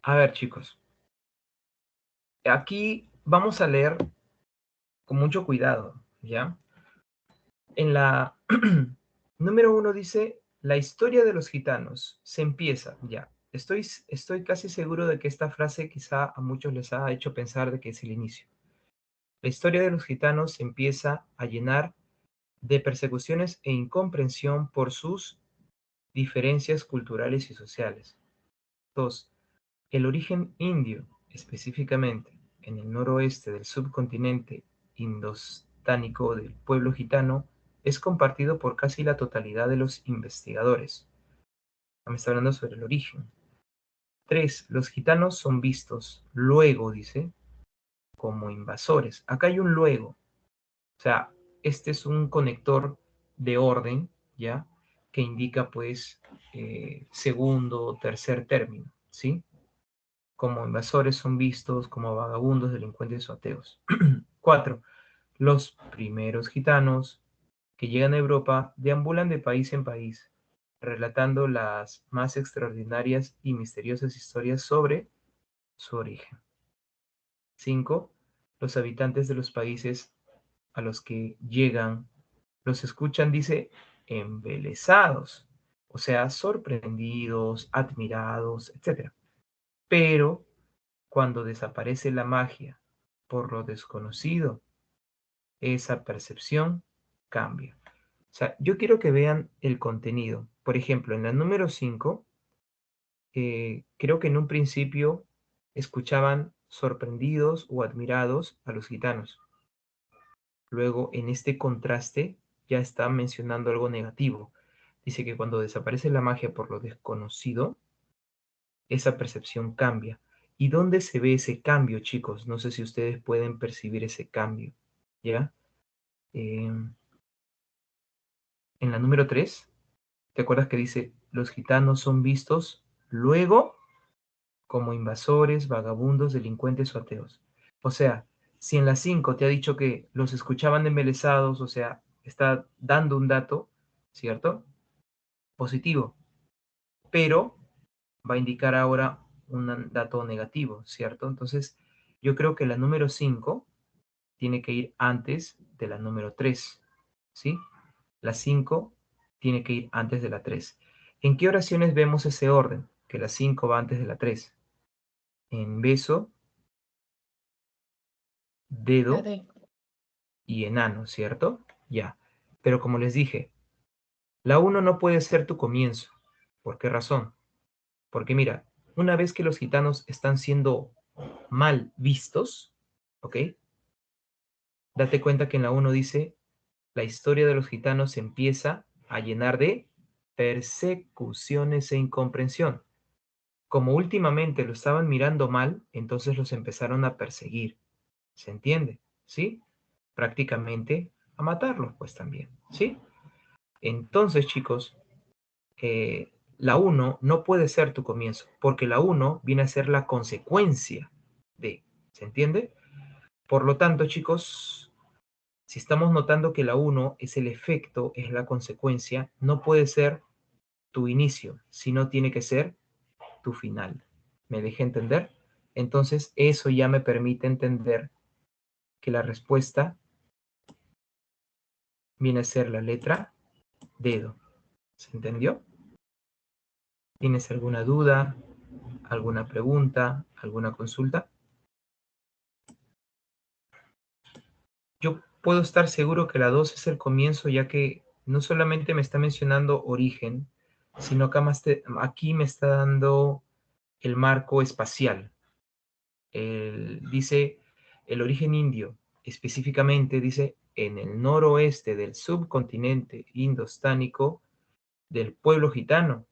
A ver, chicos. Aquí vamos a leer con mucho cuidado, ¿ya? En la número 1 dice, la historia de los gitanos se empieza, ya. Estoy casi seguro de que esta frase quizá a muchos les ha hecho pensar de que es el inicio. La historia de los gitanos se empieza a llenar de persecuciones e incomprensión por sus diferencias culturales y sociales. 2. El origen indio, específicamente en el noroeste del subcontinente indostánico del pueblo gitano, es compartido por casi la totalidad de los investigadores. Me está hablando sobre el origen. 3. Los gitanos son vistos luego, dice, como invasores. Acá hay un luego. O sea, este es un conector de orden, ¿ya? Que indica, pues, segundo o tercer término, ¿sí? Como invasores son vistos como vagabundos, delincuentes o ateos. 4. Los primeros gitanos que llegan a Europa deambulan de país en país, relatando las más extraordinarias y misteriosas historias sobre su origen. 5. Los habitantes de los países a los que llegan los escuchan, dice, embelesados, o sea, sorprendidos, admirados, etc. Pero cuando desaparece la magia por lo desconocido, esa percepción cambia. O sea, yo quiero que vean el contenido. Por ejemplo, en la número 5, creo que en un principio escuchaban sorprendidos o admirados a los gitanos. Luego, en este contraste, ya está mencionando algo negativo. Dice que cuando desaparece la magia por lo desconocido, esa percepción cambia. ¿Y dónde se ve ese cambio, chicos? No sé si ustedes pueden percibir ese cambio. ¿Ya? En la número 3, ¿te acuerdas que dice, los gitanos son vistos luego como invasores, vagabundos, delincuentes o ateos? O sea, si en la 5 te ha dicho que los escuchaban embelesados, o sea, está dando un dato, ¿cierto? Positivo, pero va a indicar ahora un dato negativo, ¿cierto? Entonces, yo creo que la número 5 tiene que ir antes de la número 3, ¿sí? La 5 tiene que ir antes de la 3. ¿En qué oraciones vemos ese orden? Que la 5 va antes de la 3. En beso, La dedo D. y enano, ¿cierto? Ya. Pero como les dije, la 1 no puede ser tu comienzo. ¿Por qué razón? Porque mira, una vez que los gitanos están siendo mal vistos, ¿ok? Date cuenta que en la 1 dice, la historia de los gitanos se empieza a llenar de persecuciones e incomprensión. Como últimamente lo estaban mirando mal, entonces los empezaron a perseguir. ¿Se entiende? ¿Sí? Prácticamente a matarlos, pues también. ¿Sí? Entonces, chicos, la 1 no puede ser tu comienzo, porque la 1 viene a ser la consecuencia de. ¿Se entiende? Por lo tanto, chicos, si estamos notando que la 1 es el efecto, es la consecuencia, no puede ser tu inicio, sino tiene que ser tu final. ¿Me dejé entender? Entonces, eso ya me permite entender que la respuesta viene a ser la letra dedo. ¿Se entendió? ¿Tienes alguna duda, alguna pregunta, alguna consulta? Yo puedo estar seguro que la 2 es el comienzo, ya que no solamente me está mencionando origen, sino que aquí me está dando el marco espacial. Dice el origen indio, específicamente dice en el noroeste del subcontinente indostánico del pueblo gitano,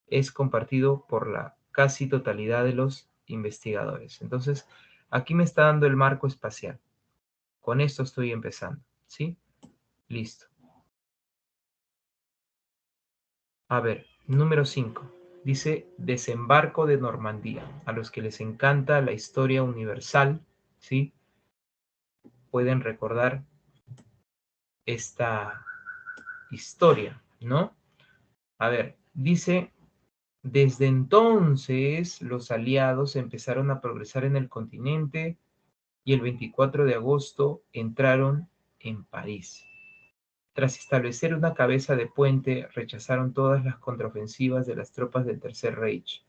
es compartido por la casi totalidad de los investigadores. Entonces, aquí me está dando el marco espacial. Con esto estoy empezando, ¿sí? Listo. A ver, número 5. Dice desembarco de Normandía. A los que les encanta la historia universal, ¿sí? Pueden recordar esta historia, ¿no? A ver, dice Desde entonces, los aliados empezaron a progresar en el continente y el 24 de agosto entraron en París. Tras establecer una cabeza de puente, rechazaron todas las contraofensivas de las tropas del Tercer Reich.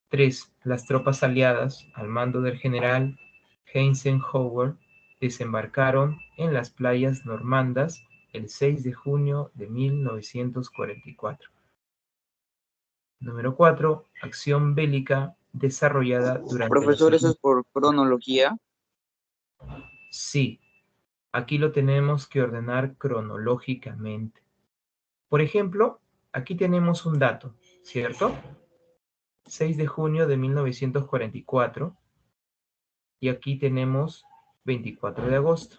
3. Las tropas aliadas, al mando del general Eisenhower, desembarcaron en las playas normandas el 6 de junio de 1944. Número 4. Acción bélica desarrollada durante la Profesor, eso Segunda. es por cronología. Sí, aquí lo tenemos que ordenar cronológicamente. Por ejemplo, aquí tenemos un dato, ¿cierto? 6 de junio de 1944 y aquí tenemos 24 de agosto.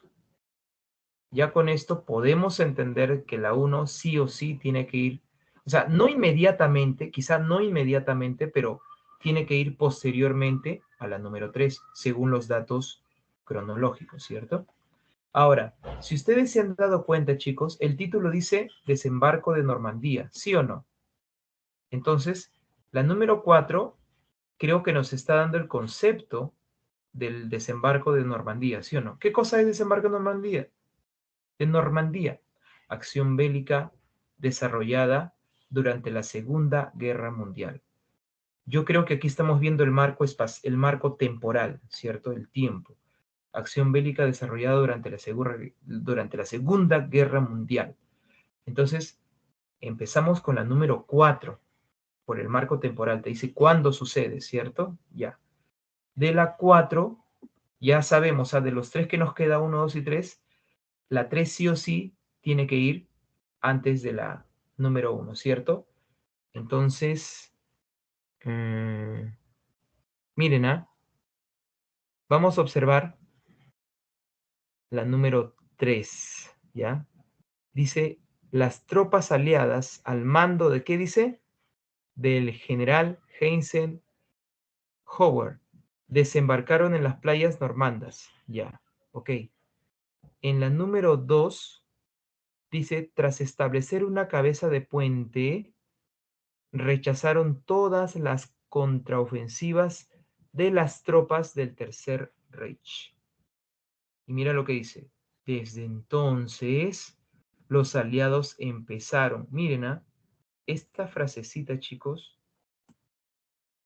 Ya con esto podemos entender que la 1 sí o sí tiene que ir, o sea, no inmediatamente, quizá no inmediatamente, pero tiene que ir posteriormente a la número 3, según los datos cronológicos, ¿cierto? Ahora, si ustedes se han dado cuenta, chicos, el título dice Desembarco de Normandía, ¿sí o no? Entonces, la número 4 creo que nos está dando el concepto del desembarco de Normandía, ¿sí o no? ¿Qué cosa es desembarco de Normandía? De Normandía, acción bélica desarrollada durante la Segunda Guerra Mundial. Yo creo que aquí estamos viendo el marco temporal, ¿cierto? El tiempo. Acción bélica desarrollada durante la Segunda Guerra Mundial. Entonces, empezamos con la número 4 por el marco temporal. Te dice cuándo sucede, ¿cierto? Ya. De la 4, ya sabemos, o sea, de los 3 que nos queda, 1, 2 y 3, la 3 sí o sí tiene que ir antes de la número 1, ¿cierto? Entonces, miren, vamos a observar la número 3, ¿ya? Dice, las tropas aliadas al mando de, ¿qué dice? Del general Eisenhower desembarcaron en las playas normandas, ya, ok. En la número 2 dice, tras establecer una cabeza de puente, rechazaron todas las contraofensivas de las tropas del Tercer Reich. Y mira lo que dice. Desde entonces, los aliados empezaron. Miren, esta frasecita, chicos,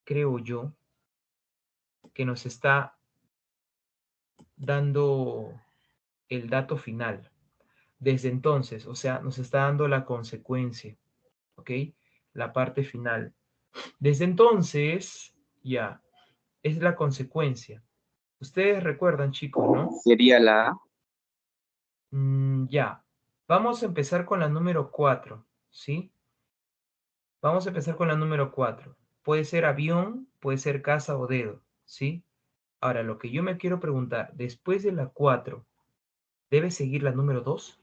creo yo, que nos está dando el dato final. Desde entonces, o sea, nos está dando la consecuencia, ¿ok? La parte final. Desde entonces, ya, es la consecuencia. Ustedes recuerdan, chicos, ¿no? Sería la A. Ya. Vamos a empezar con la número 4, ¿sí? Vamos a empezar con la número 4. Puede ser avión, puede ser casa o dedo, ¿sí? Ahora, lo que yo me quiero preguntar, después de la 4, ¿debe seguir la número 2?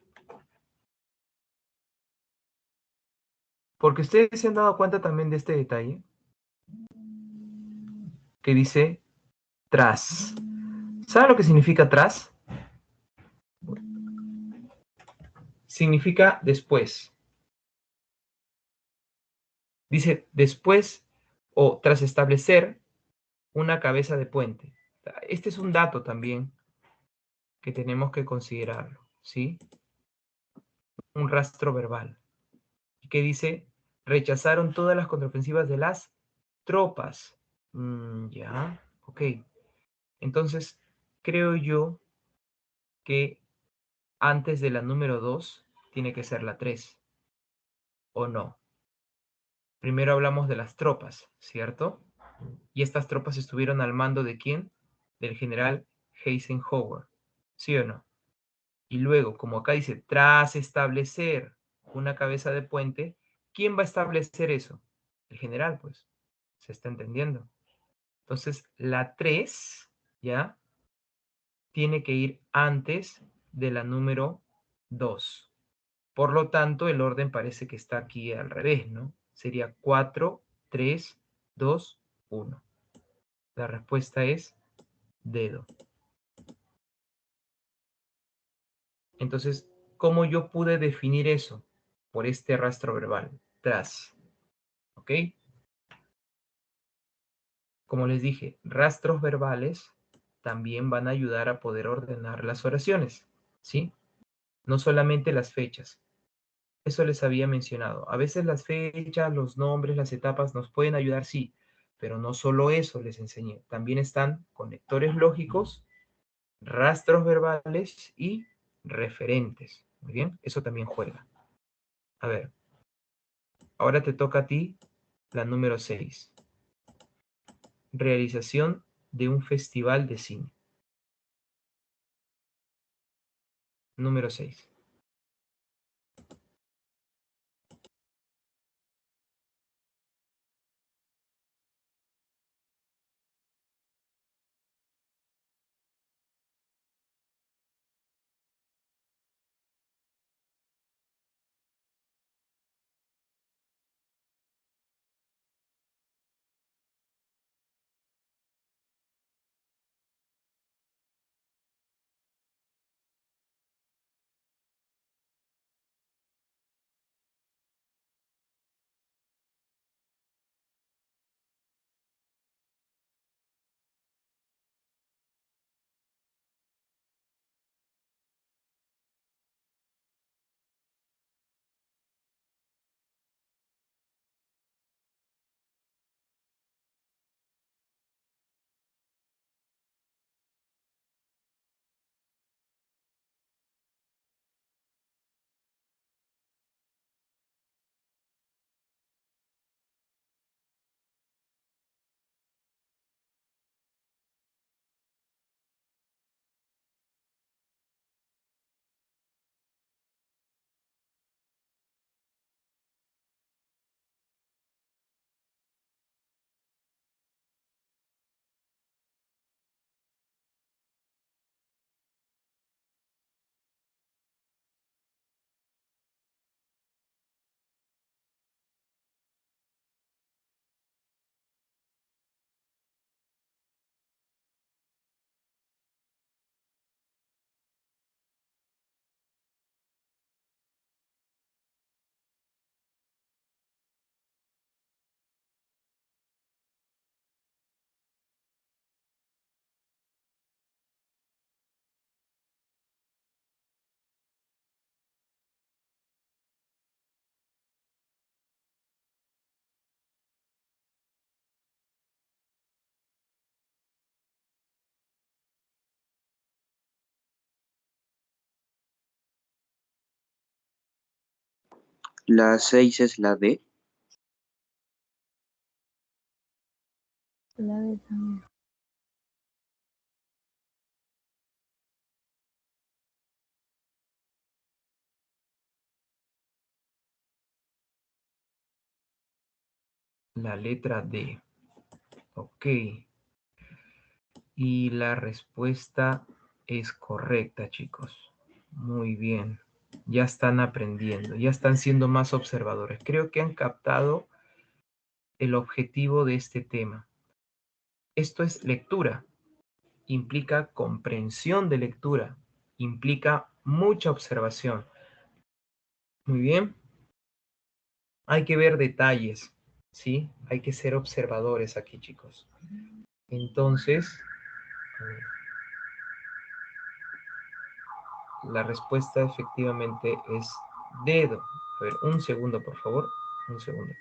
Porque ustedes se han dado cuenta también de este detalle, que dice tras. ¿Saben lo que significa tras? Significa después. Dice después o tras establecer una cabeza de puente. Este es un dato también que tenemos que considerarlo, ¿sí? Un rastro verbal. Que dice, rechazaron todas las contraofensivas de las tropas. Ya, ok. Entonces, creo yo que antes de la número 2 tiene que ser la 3, ¿o no? Primero hablamos de las tropas, ¿cierto? Y estas tropas estuvieron al mando de ¿quién? Del general Eisenhower, ¿sí o no? Y luego, como acá dice, tras establecer una cabeza de puente, ¿quién va a establecer eso? El general, pues. ¿Se está entendiendo? Entonces, la 3, ¿ya? Tiene que ir antes de la número 2. Por lo tanto, el orden parece que está aquí al revés, ¿no? Sería 4, 3, 2, 1. La respuesta es dedo. Entonces, ¿cómo yo pude definir eso? Por este rastro verbal, tras. ¿Ok? Como les dije, rastros verbales también van a ayudar a poder ordenar las oraciones, ¿sí? No solamente las fechas. Eso les había mencionado. A veces las fechas, los nombres, las etapas nos pueden ayudar, sí, pero no solo eso les enseñé. También están conectores lógicos, rastros verbales y referentes. Muy bien, eso también juega. A ver, ahora te toca a ti la número 6. Realización de un festival de cine. Número 6. La 6 es la D. La de también. La letra D. Ok. Y la respuesta es correcta, chicos. Muy bien. Ya están aprendiendo, ya están siendo más observadores. Creo que han captado el objetivo de este tema. Esto es lectura. Implica comprensión de lectura. Implica mucha observación. Muy bien. Hay que ver detalles, ¿sí? Hay que ser observadores aquí, chicos. Entonces, la respuesta efectivamente es dedo. A ver, un segundo, por favor. Un segundo.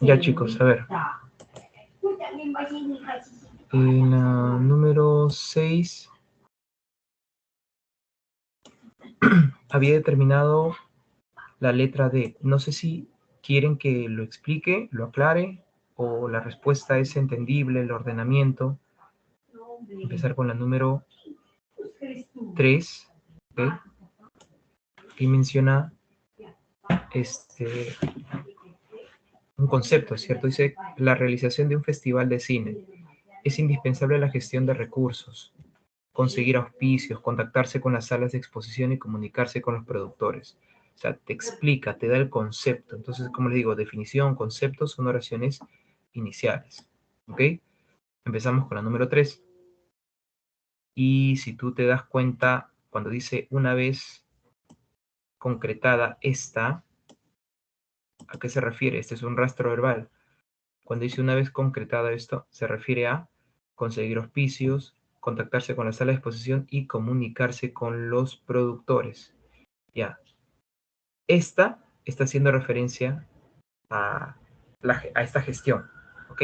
Ya, chicos, a ver. En la número 6 había determinado la letra D. No sé si quieren que lo explique, lo aclare, o la respuesta es entendible, el ordenamiento. Empezar con la número 3, ¿ok? Y menciona un concepto, ¿cierto? Dice, la realización de un festival de cine. Es indispensable la gestión de recursos, conseguir auspicios, contactarse con las salas de exposición y comunicarse con los productores. O sea, te explica, te da el concepto. Entonces, como les digo, definición, conceptos son oraciones iniciales. ¿Ok? Empezamos con la número 3. Y si tú te das cuenta, cuando dice una vez concretada esta, ¿a qué se refiere? Este es un rastro verbal. Cuando dice una vez concretado esto, se refiere a conseguir auspicios, contactarse con la sala de exposición y comunicarse con los productores. Ya. Esta está haciendo referencia a esta gestión, ¿ok?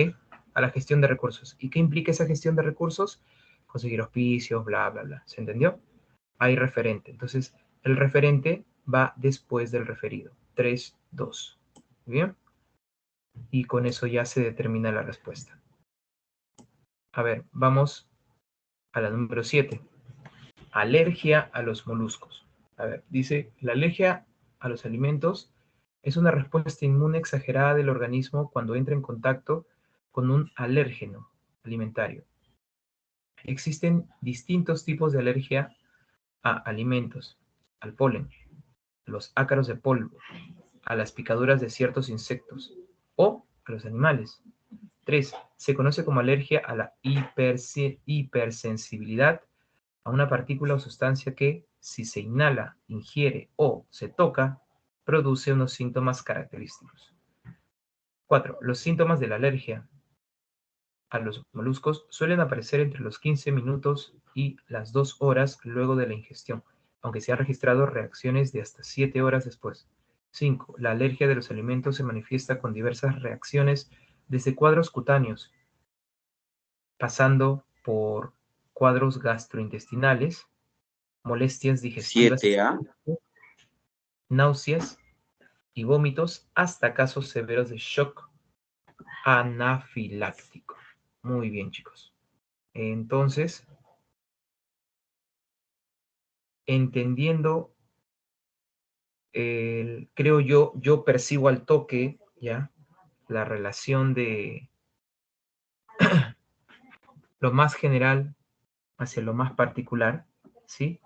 A la gestión de recursos. ¿Y qué implica esa gestión de recursos? Conseguir auspicios, bla, bla, bla. ¿Se entendió? Hay referente. Entonces, el referente va después del referido. 3, 2. ¿Bien? Y con eso ya se determina la respuesta. A ver, vamos a la número 7. Alergia a los moluscos. A ver, dice, la alergia a los alimentos es una respuesta inmune exagerada del organismo cuando entra en contacto con un alérgeno alimentario. Existen distintos tipos de alergia a alimentos, al polen, a los ácaros de polvo, a las picaduras de ciertos insectos o a los animales. 3. Se conoce como alergia a la hipersensibilidad a una partícula o sustancia que, si se inhala, ingiere o se toca, produce unos síntomas característicos. 4. Los síntomas de la alergia a los moluscos suelen aparecer entre los 15 minutos y las 2 horas luego de la ingestión, aunque se han registrado reacciones de hasta 7 horas después. 5. La alergia de los alimentos se manifiesta con diversas reacciones desde cuadros cutáneos, pasando por cuadros gastrointestinales, molestias digestivas, 7A. náuseas y vómitos, hasta casos severos de shock anafiláctico. Muy bien, chicos. Entonces, entendiendo, creo yo percibo al toque, ¿ya? La relación de lo más general hacia lo más particular, ¿sí?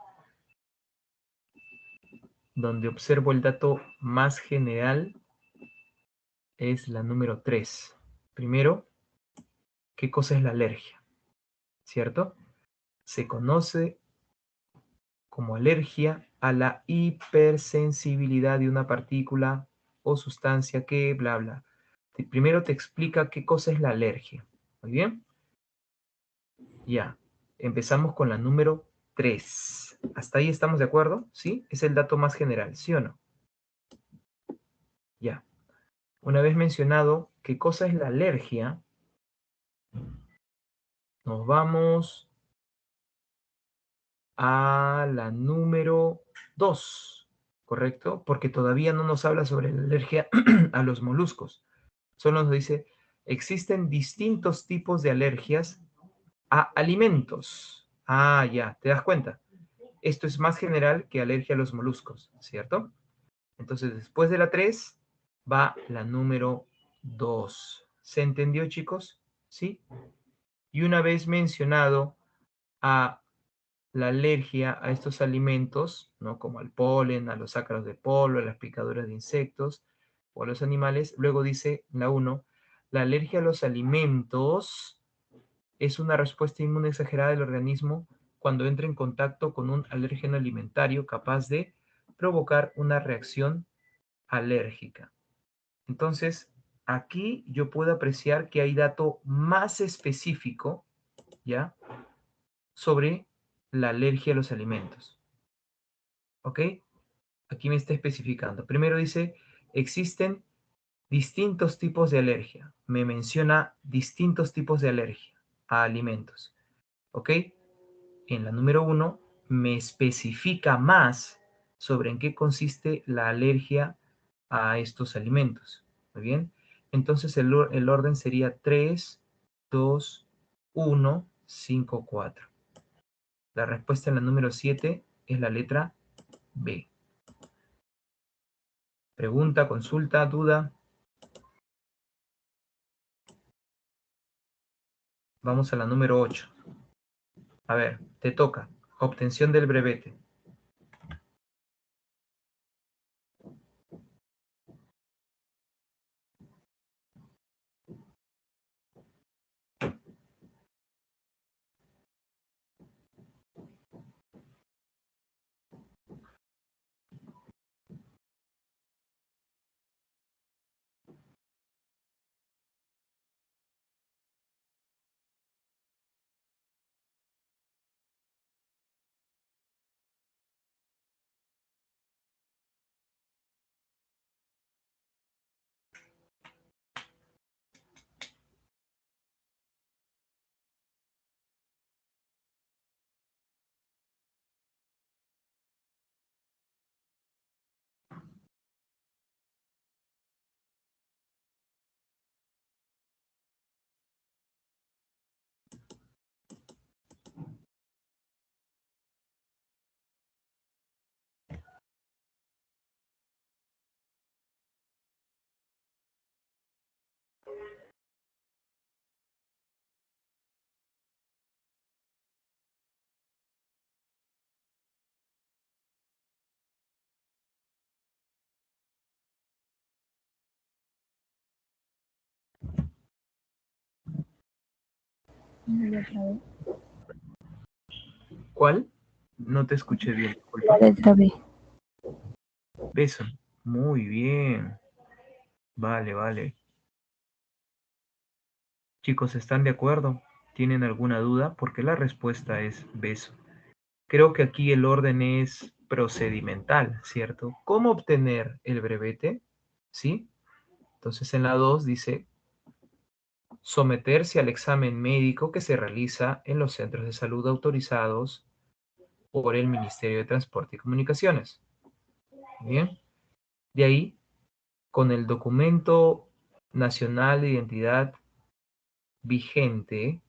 Donde observo el dato más general es la número 3. Primero, ¿qué cosa es la alergia? ¿Cierto? Se conoce como alergia a la hipersensibilidad de una partícula o sustancia que, bla, bla. Primero te explica qué cosa es la alergia. ¿Muy bien? Ya. Empezamos con la número 3. ¿Hasta ahí estamos de acuerdo? ¿Sí? Es el dato más general, ¿sí o no? Ya. Una vez mencionado qué cosa es la alergia, nos vamos a la número 2, ¿correcto? Porque todavía no nos habla sobre la alergia a los moluscos. Solo nos dice, existen distintos tipos de alergias a alimentos. Ah, ya, ¿te das cuenta? Esto es más general que alergia a los moluscos, ¿cierto? Entonces, después de la 3 va la número 2. ¿Se entendió, chicos? ¿Sí? Y una vez mencionado a la alergia a estos alimentos, ¿no? Como al polen, a los ácaros de polvo, a las picaduras de insectos o a los animales, luego dice la 1, la alergia a los alimentos es una respuesta inmune exagerada del organismo cuando entra en contacto con un alérgeno alimentario capaz de provocar una reacción alérgica. Entonces, aquí yo puedo apreciar que hay dato más específico, ¿ya? Sobre la alergia a los alimentos. ¿Ok? Aquí me está especificando. Primero dice, existen Distintos tipos de alergia. Me menciona distintos tipos de alergia a alimentos. ¿Ok? En la número 1 me especifica más sobre en qué consiste la alergia a estos alimentos. ¿Muy bien? Entonces el orden sería 3, 2, 1, 5, 4. La respuesta en la número 7 es la letra B. Pregunta, consulta, duda. Vamos a la número 8. A ver, te toca. Obtención del brevete. La letra B. ¿Cuál? No te escuché bien, La disculpa. letra B. Beso. Muy bien. Vale, vale. Chicos, ¿están de acuerdo? ¿Tienen alguna duda? Porque la respuesta es beso. Creo que aquí el orden es procedimental, ¿cierto? ¿Cómo obtener el brevete? ¿Sí? Entonces en la 2 dice someterse al examen médico que se realiza en los centros de salud autorizados por el Ministerio de Transporte y Comunicaciones. Bien. De ahí, con el documento nacional de identidad vigente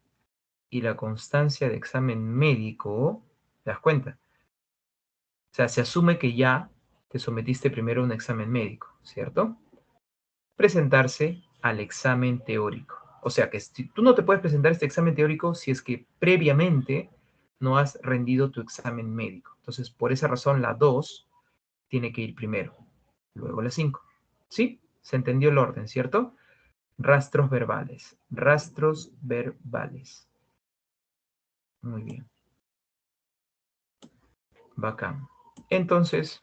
y la constancia de examen médico, ¿te das cuenta? O sea, se asume que ya te sometiste primero a un examen médico, ¿cierto? Presentarse al examen teórico. O sea que si tú no te puedes presentar este examen teórico si es que previamente no has rendido tu examen médico. Entonces, por esa razón, la 2 tiene que ir primero, luego la 5. ¿Sí? Se entendió el orden, ¿cierto? Rastros verbales. Rastros verbales. Muy bien. Bacán. Entonces,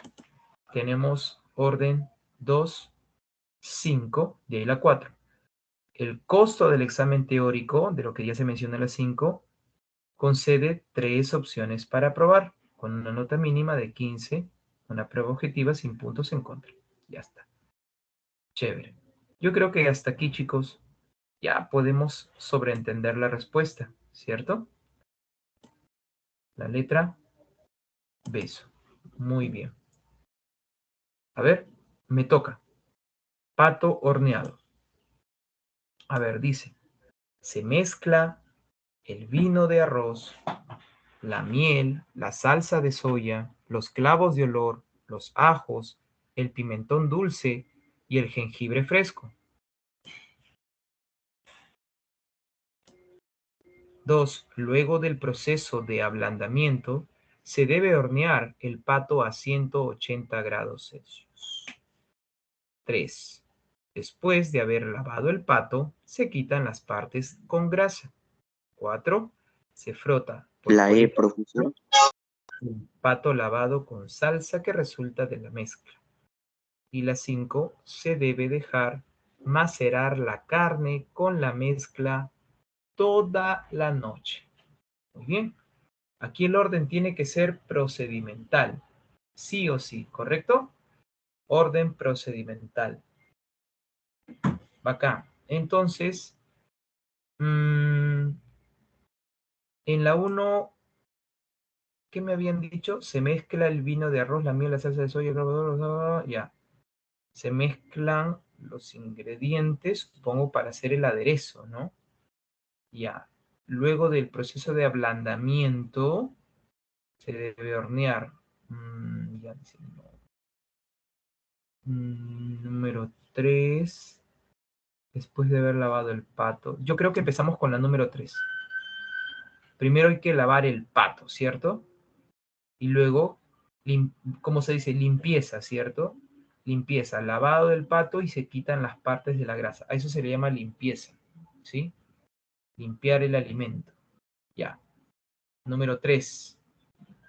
tenemos orden 2, 5, de ahí la 4. El costo del examen teórico, de lo que ya se menciona en la 5, concede 3 opciones para aprobar, con una nota mínima de 15, una prueba objetiva sin puntos en contra. Ya está. Chévere. Yo creo que hasta aquí, chicos, ya podemos sobreentender la respuesta, ¿cierto? La letra beso. Muy bien. A ver, me toca. Pato horneado. A ver, dice, se mezcla el vino de arroz, la miel, la salsa de soya, los clavos de olor, los ajos, el pimentón dulce y el jengibre fresco. 2. Luego del proceso de ablandamiento, se debe hornear el pato a 180 grados Celsius. 3. Después de haber lavado el pato, se quitan las partes con grasa. 4. Se frota por La E, 40 profesor. minutos el pato lavado con salsa que resulta de la mezcla. Y la 5. Se debe dejar macerar la carne con la mezcla toda la noche. Muy bien. Aquí el orden tiene que ser procedimental. Sí o sí, ¿correcto? Orden procedimental. Bacán. Entonces, en la 1, ¿qué me habían dicho? Se mezcla el vino de arroz, la miel, la salsa de soya, ya. Se mezclan los ingredientes, supongo, para hacer el aderezo, ¿no? Ya. Luego del proceso de ablandamiento, se debe hornear. Ya dice, no. Número 3. Después de haber lavado el pato. Yo creo que empezamos con la número 3. Primero hay que lavar el pato, ¿cierto? Y luego, ¿cómo se dice? Limpieza, ¿cierto? Limpieza, lavado del pato y se quitan las partes de la grasa. A eso se le llama limpieza, ¿sí? Limpiar el alimento. Ya. Número 3.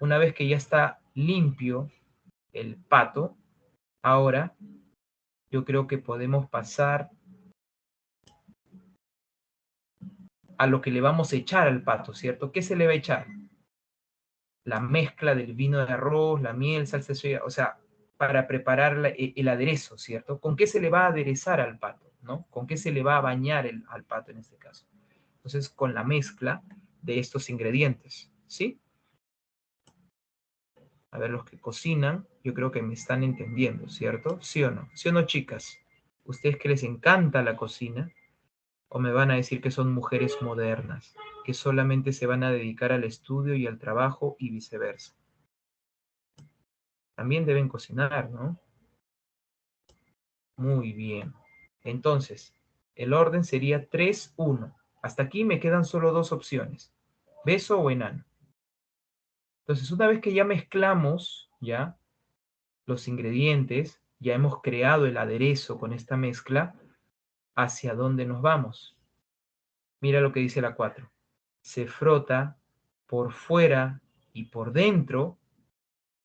Una vez que ya está limpio el pato, ahora yo creo que podemos pasar a lo que le vamos a echar al pato, ¿cierto? ¿Qué se le va a echar? La mezcla del vino de arroz, la miel, salsa de soya, o sea, para preparar el aderezo, ¿cierto? ¿Con qué se le va a aderezar al pato, ¿no? ¿Con qué se le va a bañar al pato en este caso? Entonces, con la mezcla de estos ingredientes, ¿sí? A ver, los que cocinan, yo creo que me están entendiendo, ¿cierto? ¿Sí o no? ¿Sí o no, chicas? ¿Ustedes que les encanta la cocina? ¿O me van a decir que son mujeres modernas, que solamente se van a dedicar al estudio y al trabajo y viceversa? También deben cocinar, ¿no? Muy bien. Entonces, el orden sería 3-1. Hasta aquí me quedan solo dos opciones, beso o enano. Entonces, una vez que ya mezclamos, ya, los ingredientes, ya hemos creado el aderezo con esta mezcla, ¿hacia dónde nos vamos? Mira lo que dice la 4. Se frota por fuera y por dentro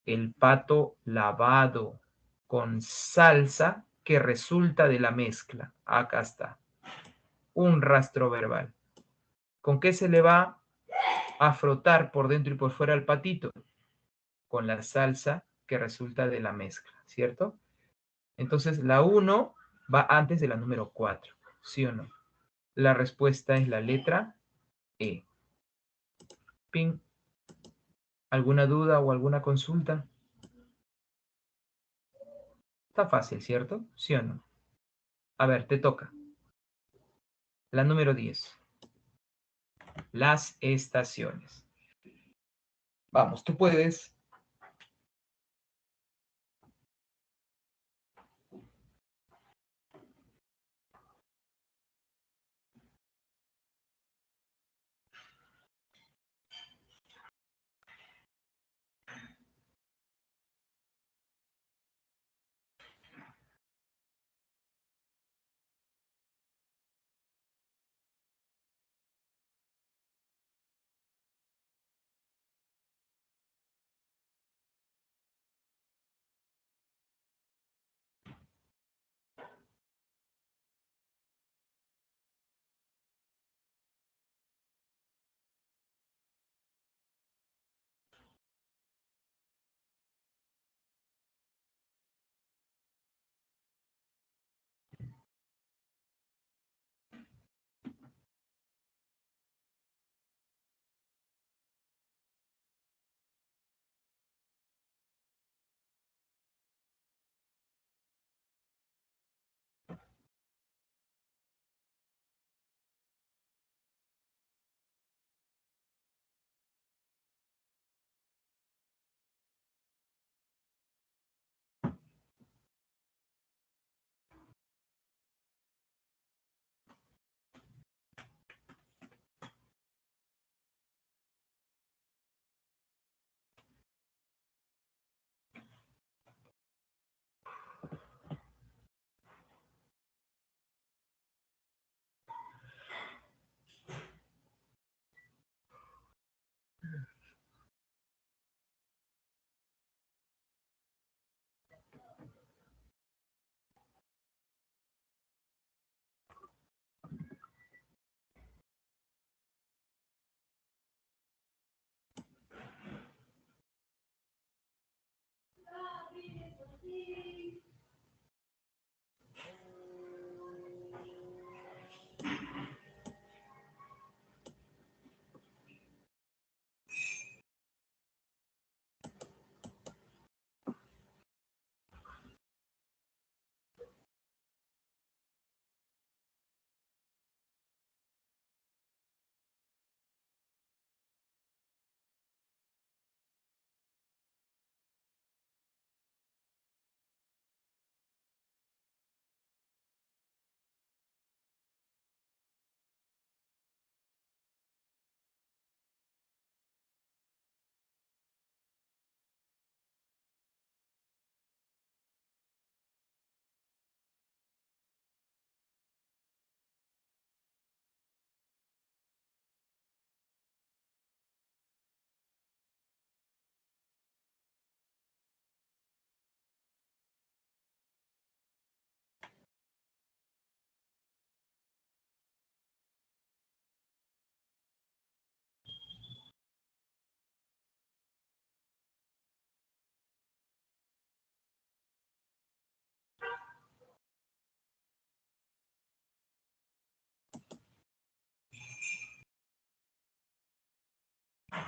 el pato lavado con salsa que resulta de la mezcla. Acá está. Un rastro verbal. ¿Con qué se le va a frotar por dentro y por fuera al patito? Con la salsa que resulta de la mezcla, ¿cierto? Entonces la 1 va antes de la número 4, ¿sí o no? La respuesta es la letra E. Ping. ¿Alguna duda o alguna consulta? Está fácil, ¿cierto? ¿Sí o no? A ver, te toca. La número 10. Las estaciones. Vamos, tú puedes.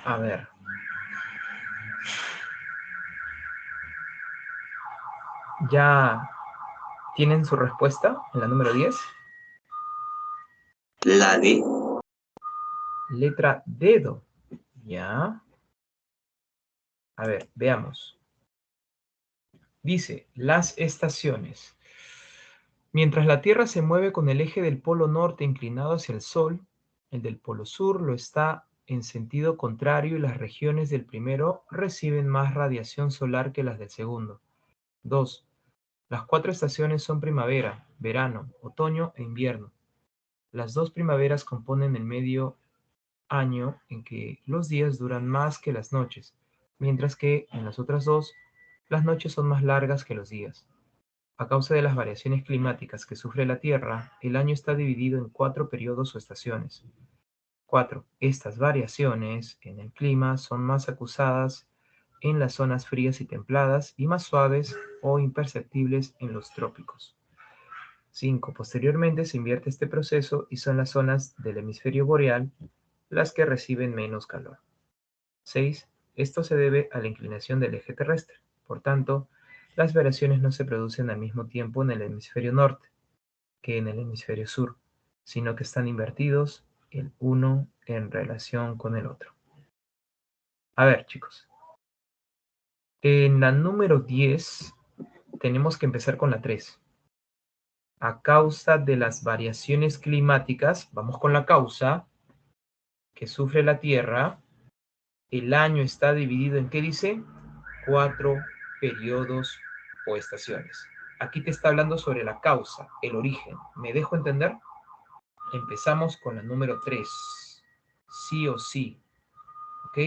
A ver. ¿Ya tienen su respuesta en la número 10? La D. Letra dedo. Ya. A ver, veamos. Dice, las estaciones. Mientras la Tierra se mueve con el eje del polo norte inclinado hacia el Sol, el del polo sur lo está en sentido contrario y las regiones del primero reciben más radiación solar que las del segundo. 2. Las 4 estaciones son primavera, verano, otoño e invierno. Las 2 primaveras componen el medio año en que los días duran más que las noches, mientras que en las otras 2 las noches son más largas que los días. A causa de las variaciones climáticas que sufre la Tierra, el año está dividido en 4 periodos o estaciones. 4. Estas variaciones en el clima son más acusadas en las zonas frías y templadas y más suaves o imperceptibles en los trópicos. 5. Posteriormente se invierte este proceso y son las zonas del hemisferio boreal las que reciben menos calor. 6. Esto se debe a la inclinación del eje terrestre. Por tanto, las variaciones no se producen al mismo tiempo en el hemisferio norte que en el hemisferio sur, sino que están invertidos el uno en relación con el otro. A ver, chicos. En la número 10 tenemos que empezar con la 3. A causa de las variaciones climáticas, vamos con la causa que sufre la Tierra, el año está dividido en, ¿qué dice? 4 periodos o estaciones. Aquí te está hablando sobre la causa, el origen. ¿Me dejo entender? Empezamos con la número 3. Sí o sí. ¿Ok?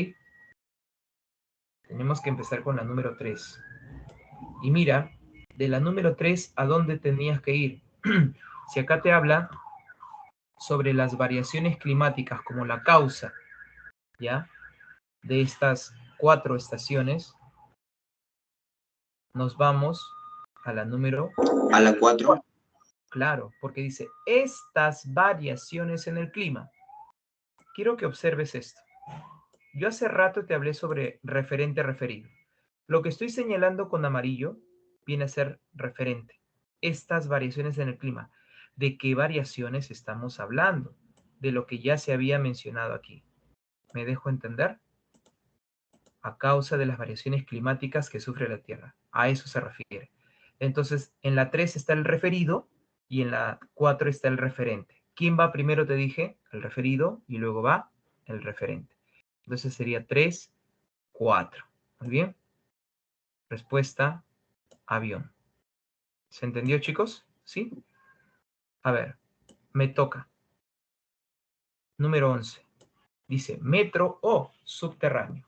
Tenemos que empezar con la número 3. Y mira, de la número 3, ¿a dónde tenías que ir? Si acá te habla sobre las variaciones climáticas como la causa, ¿ya? De estas 4 estaciones, nos vamos a la número... A la 4. Claro, porque dice, estas variaciones en el clima. Quiero que observes esto. Yo hace rato te hablé sobre referente referido. Lo que estoy señalando con amarillo viene a ser referente. Estas variaciones en el clima. ¿De qué variaciones estamos hablando? De lo que ya se había mencionado aquí. ¿Me dejo entender? A causa de las variaciones climáticas que sufre la Tierra. A eso se refiere. Entonces, en la 3 está el referido y en la 4 está el referente. ¿Quién va primero, te dije? El referido y luego va el referente. Entonces sería 3, 4. Muy bien. Respuesta, avión. ¿Se entendió, chicos? ¿Sí? A ver, me toca. Número 11. Dice, metro o subterráneo.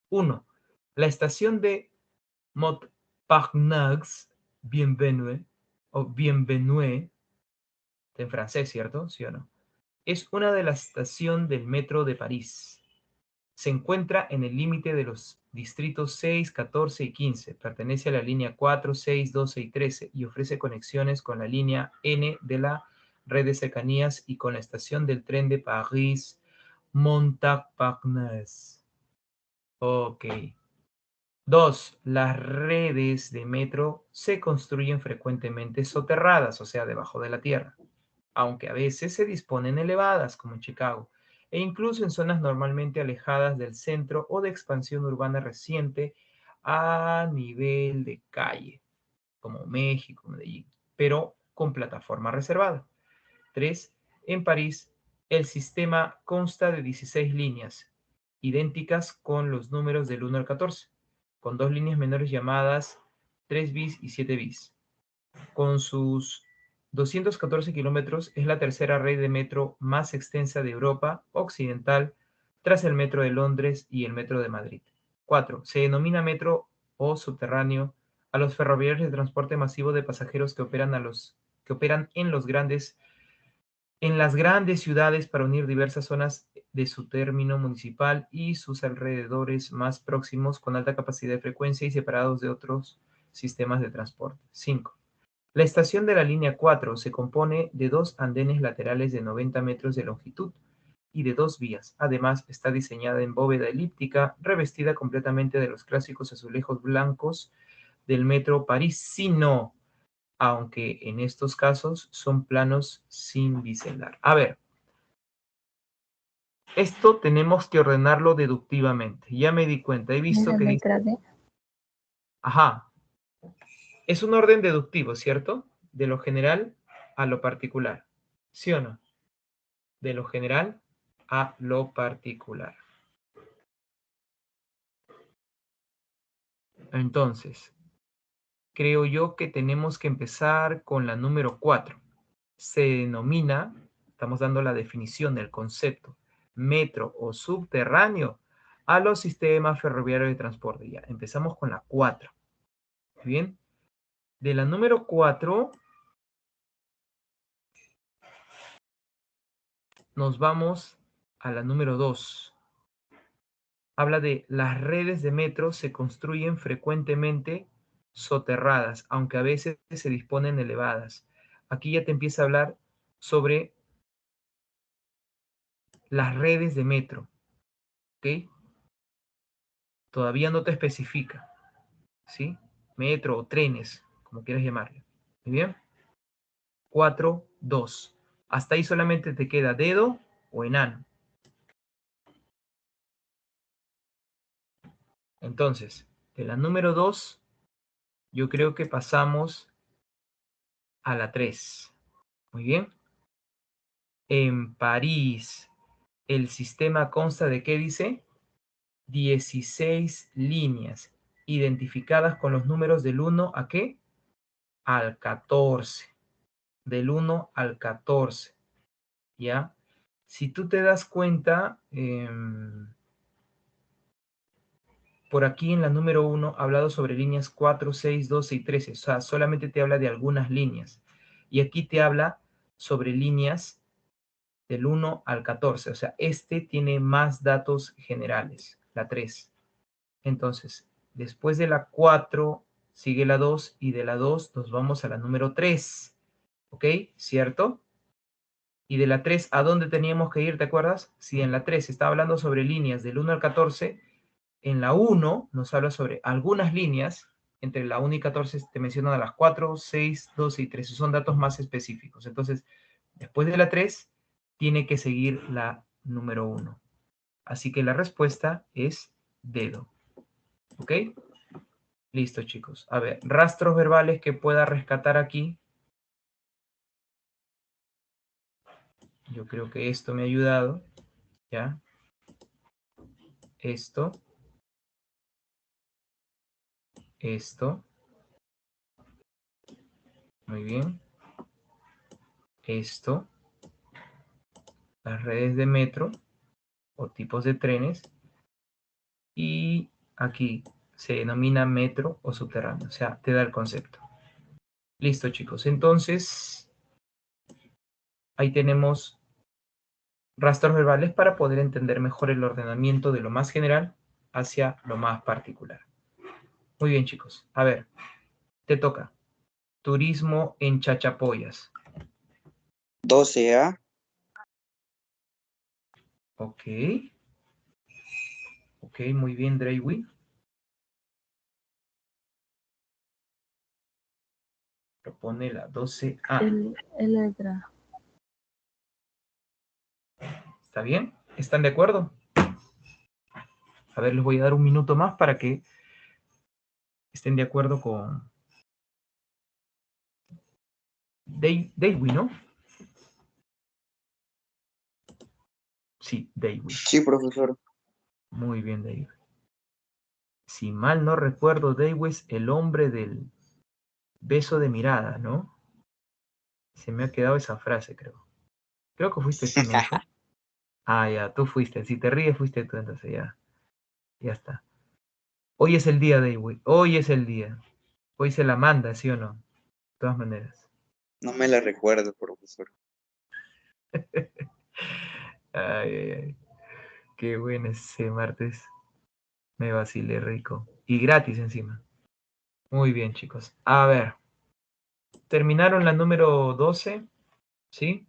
1. La estación de Montparnasse, Bienvenue, o Bienvenue, en francés, ¿cierto? ¿Sí o no? Es una de las estaciones del metro de París. Se encuentra en el límite de los distritos 6, 14 y 15. Pertenece a la línea 4, 6, 12 y 13 y ofrece conexiones con la línea N de la red de cercanías y con la estación del tren de París Montparnasse. Ok. 2. Las redes de metro se construyen frecuentemente soterradas, o sea, debajo de la tierra, aunque a veces se disponen elevadas, como en Chicago, e incluso en zonas normalmente alejadas del centro o de expansión urbana reciente a nivel de calle, como México, Medellín, pero con plataforma reservada. 3. En París, el sistema consta de 16 líneas, idénticas con los números del 1 al 14, con 2 líneas menores llamadas 3 bis y 7 bis. Con sus 214 kilómetros, es la tercera red de metro más extensa de Europa Occidental, tras el metro de Londres y el metro de Madrid. 4. Se denomina metro o subterráneo a los ferroviarios de transporte masivo de pasajeros que operan en las grandes ciudades para unir diversas zonas de su término municipal y sus alrededores más próximos con alta capacidad de frecuencia y separados de otros sistemas de transporte. 5. La estación de la línea 4 se compone de 2 andenes laterales de 90 metros de longitud y de 2 vías. Además, está diseñada en bóveda elíptica, revestida completamente de los clásicos azulejos blancos del metro parisino, aunque en estos casos son planos sin biselar. A ver, esto tenemos que ordenarlo deductivamente. Ya me di cuenta, he ¿Es visto la que dice, letra D? ajá, es un orden deductivo, ¿cierto? De lo general a lo particular, ¿sí o no? De lo general a lo particular. Entonces, creo yo que tenemos que empezar con la número 4. Se denomina, estamos dando la definición del concepto, metro o subterráneo a los sistemas ferroviarios de transporte. Ya, empezamos con la 4. Bien, de la número 4 nos vamos a la número 2. Habla de las redes de metro se construyen frecuentemente soterradas, aunque a veces se disponen elevadas. Aquí ya te empieza a hablar sobre las redes de metro, ¿ok? Todavía no te especifica, ¿sí? Metro o trenes, como quieras llamarlo. ¿Muy bien? 4, 2. Hasta ahí solamente te queda dedo o enano. Entonces, de la número 2, yo creo que pasamos a la 3. Muy bien. En París, el sistema consta de, ¿qué dice? 16 líneas, identificadas con los números del 1 a ¿qué? Al 14. Del 1 al 14. ¿Ya? Si tú te das cuenta, por aquí en la número 1 ha hablado sobre líneas 4, 6, 12 y 13. O sea, solamente te habla de algunas líneas. Y aquí te habla sobre líneas del 1 al 14. O sea, este tiene más datos generales, la 3. Entonces, después de la 4 sigue la 2 y de la 2 nos vamos a la número 3. ¿Ok? ¿Cierto? Y de la 3, ¿a dónde teníamos que ir? ¿Te acuerdas? Si en la 3 estaba hablando sobre líneas del 1 al 14, en la 1 nos habla sobre algunas líneas. Entre la 1 y 14 te mencionan a las 4, 6, 12 y 13. Son datos más específicos. Entonces, después de la 3, tiene que seguir la número 1. Así que la respuesta es dedo. ¿Ok? Listo, chicos. A ver, rastros verbales que pueda rescatar aquí. Yo creo que esto me ha ayudado. ¿Ya? Esto. Esto. Muy bien. Esto. Las redes de metro o tipos de trenes. Y aquí se denomina metro o subterráneo. O sea, te da el concepto. Listo, chicos. Entonces, ahí tenemos rastros verbales para poder entender mejor el ordenamiento de lo más general hacia lo más particular. Muy bien, chicos. A ver, te toca. Turismo en Chachapoyas. 12A. Ok. Ok, muy bien, Dreywi. Propone la 12A. El letra. ¿Está bien? ¿Están de acuerdo? A ver, les voy a dar un minuto más para que estén de acuerdo con Dreywi, ¿no? Sí, Dreywi. Sí, profesor. Muy bien, Dreywi. Si mal no recuerdo, Dreywi es el hombre del beso de mirada, ¿no? Se me ha quedado esa frase, creo. Creo que fuiste tú, ¿no, hijo? Ah, ya, tú fuiste. Si te ríes, fuiste tú, entonces ya. Ya está. Hoy es el día, Dreywi. Hoy es el día. Hoy se la manda, ¿sí o no? De todas maneras. No me la recuerdo, profesor. Ay, ay, ay. Qué bueno ese martes. Me vacilé rico. Y gratis encima. Muy bien, chicos. A ver. Terminaron la número 12. ¿Sí?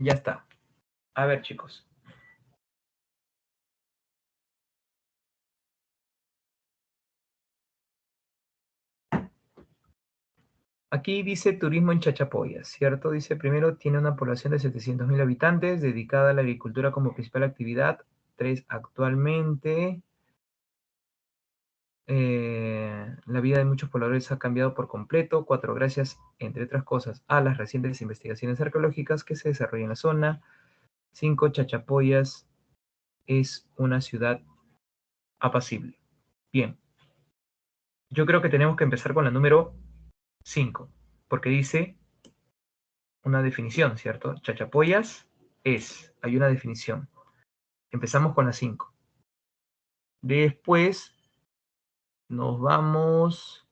Ya está. A ver, chicos. Aquí dice turismo en Chachapoyas, ¿cierto? Dice primero, tiene una población de 700.000 habitantes, dedicada a la agricultura como principal actividad. 3, actualmente. La vida de muchos pobladores ha cambiado por completo. 4, gracias, entre otras cosas, a las recientes investigaciones arqueológicas que se desarrollan en la zona. 5, Chachapoyas es una ciudad apacible. Bien, yo creo que tenemos que empezar con la número 5, porque dice una definición, ¿cierto? Chachapoyas hay una definición. Empezamos con la 5. Después nos vamos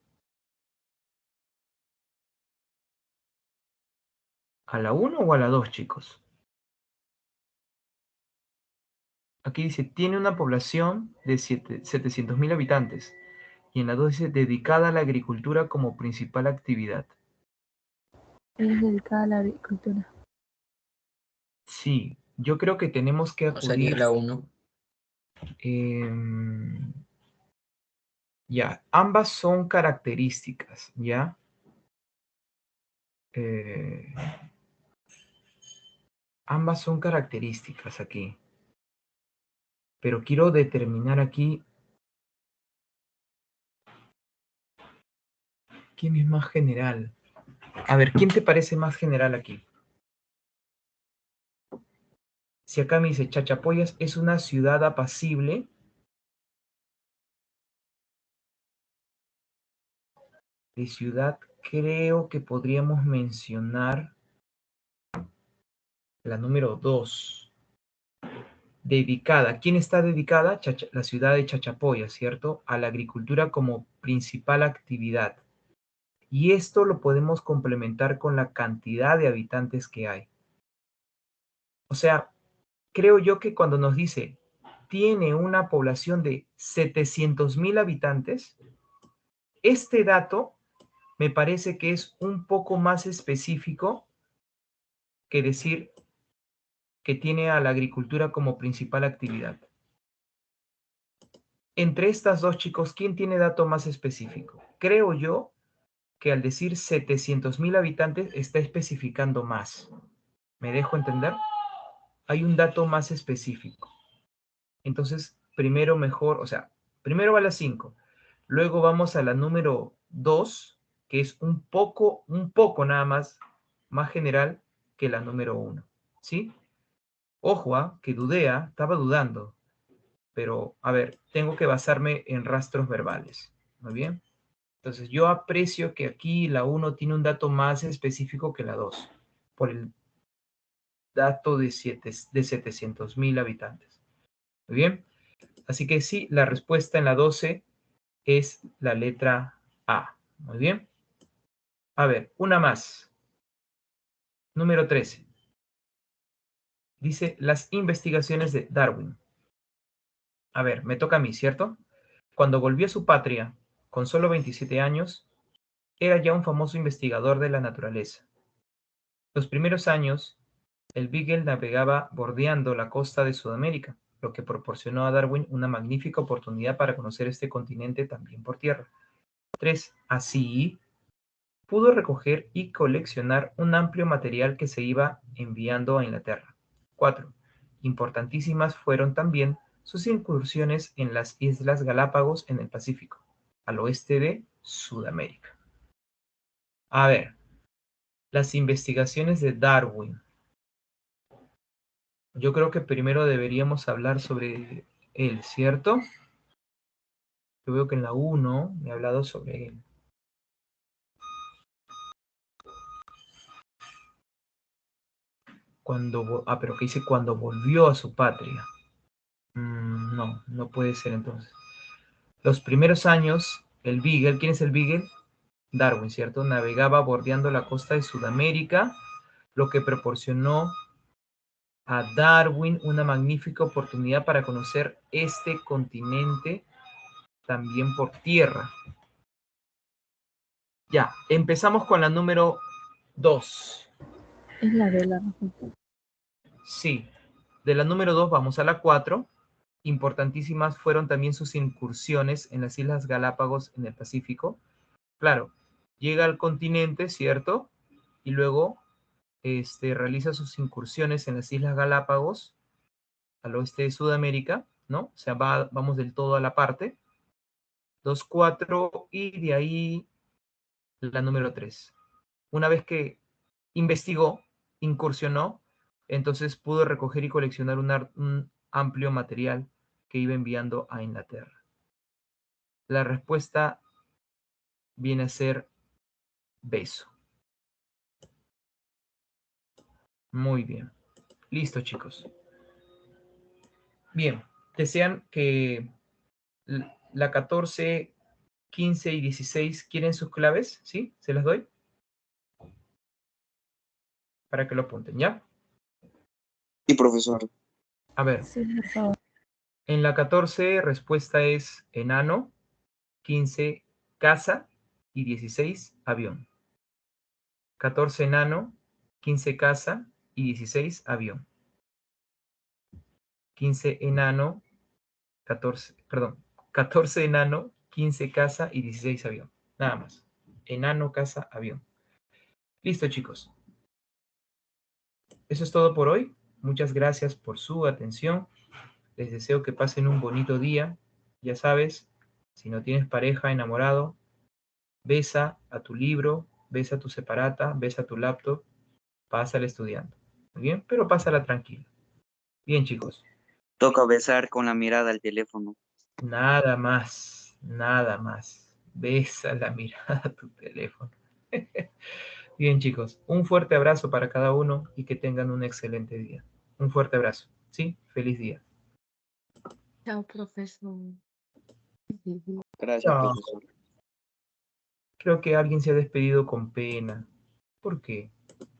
a la 1 o a la 2, chicos. Aquí dice, tiene una población de 700.000 habitantes. Y en la 2 dice, dedicada a la agricultura como principal actividad. Es dedicada a la agricultura. Sí, yo creo que tenemos que ¿No sería acudir. la 1? Ya, ambas son características, ¿ya? Ambas son características aquí. Pero quiero determinar aquí quién es más general. A ver, ¿quién te parece más general aquí? Si acá me dice Chachapoyas es una ciudad apacible. De ciudad creo que podríamos mencionar la número 2. Dedicada. ¿Quién está dedicada? La ciudad de Chachapoyas, ¿cierto? A la agricultura como principal actividad. Y esto lo podemos complementar con la cantidad de habitantes que hay. O sea, creo yo que cuando nos dice tiene una población de 700.000 habitantes, este dato me parece que es un poco más específico que decir que tiene a la agricultura como principal actividad. Entre estas dos, chicos, ¿quién tiene dato más específico? Creo yo que al decir 700.000 habitantes está especificando más. ¿Me dejo entender? Hay un dato más específico. Entonces, primero mejor, o sea, primero va la 5, luego vamos a la número 2, que es un poco nada más general que la número 1, ¿sí? Ojo, que estaba dudando, pero a ver, tengo que basarme en rastros verbales, ¿muy bien? Entonces, yo aprecio que aquí la 1 tiene un dato más específico que la 2, por el dato de 700.000 habitantes, ¿muy bien? Así que sí, la respuesta en la 12 es la letra A. Muy bien. A ver, una más. Número 13. Dice las investigaciones de Darwin. A ver, me toca a mí, ¿cierto? Cuando volvió a su patria, con solo 27 años, era ya un famoso investigador de la naturaleza. Los primeros años, el Beagle navegaba bordeando la costa de Sudamérica, lo que proporcionó a Darwin una magnífica oportunidad para conocer este continente también por tierra. 3. Así, pudo recoger y coleccionar un amplio material que se iba enviando a Inglaterra. 4. Importantísimas fueron también sus incursiones en las Islas Galápagos en el Pacífico, al oeste de Sudamérica. A ver, las investigaciones de Darwin. Yo creo que primero deberíamos hablar sobre él, ¿cierto? Yo veo que en la 1 me ha hablado sobre él. Pero que dice cuando volvió a su patria. No, no puede ser entonces. Los primeros años, el Beagle, ¿quién es el Beagle? Darwin, ¿cierto? Navegaba bordeando la costa de Sudamérica, lo que proporcionó a Darwin una magnífica oportunidad para conocer este continente también por tierra. Ya, empezamos con la número 2. Es la de la respuesta. Sí. De la número 2 vamos a la 4. Importantísimas fueron también sus incursiones en las Islas Galápagos en el Pacífico. Claro, llega al continente, ¿cierto? Y luego realiza sus incursiones en las Islas Galápagos, al oeste de Sudamérica, ¿no? O sea, vamos del todo a la parte. 2, 4, y de ahí la número 3. Una vez que investigó, incursionó, entonces pudo recoger y coleccionar un amplio material que iba enviando a Inglaterra. La respuesta viene a ser beso. Muy bien. Listo, chicos. Bien, desean que la 14, 15 y 16 quieren sus claves, ¿sí? ¿Se las doy? Para que lo apunten, ¿ya? Sí, profesor. A ver, Sí, por favor. en la 14 respuesta es enano, 15 casa y 16 avión. 14 enano, 15 casa y 16 avión. 15 enano, 14 enano, 15 casa y 16 avión. Nada más. Enano, casa, avión. Listo, chicos. Eso es todo por hoy. Muchas gracias por su atención. Les deseo que pasen un bonito día. Ya sabes, si no tienes pareja, enamorado, besa a tu libro, besa a tu separata, besa a tu laptop, pásala estudiando. Muy bien, pero pásala tranquila. Bien, chicos. Toca besar con la mirada al teléfono. Nada más, nada más. Besa la mirada a tu teléfono. Bien, chicos. Un fuerte abrazo para cada uno y que tengan un excelente día. Un fuerte abrazo. ¿Sí? Feliz día. Chao, profesor. Gracias, Chao. profesor. Creo que alguien se ha despedido con pena. ¿Por qué?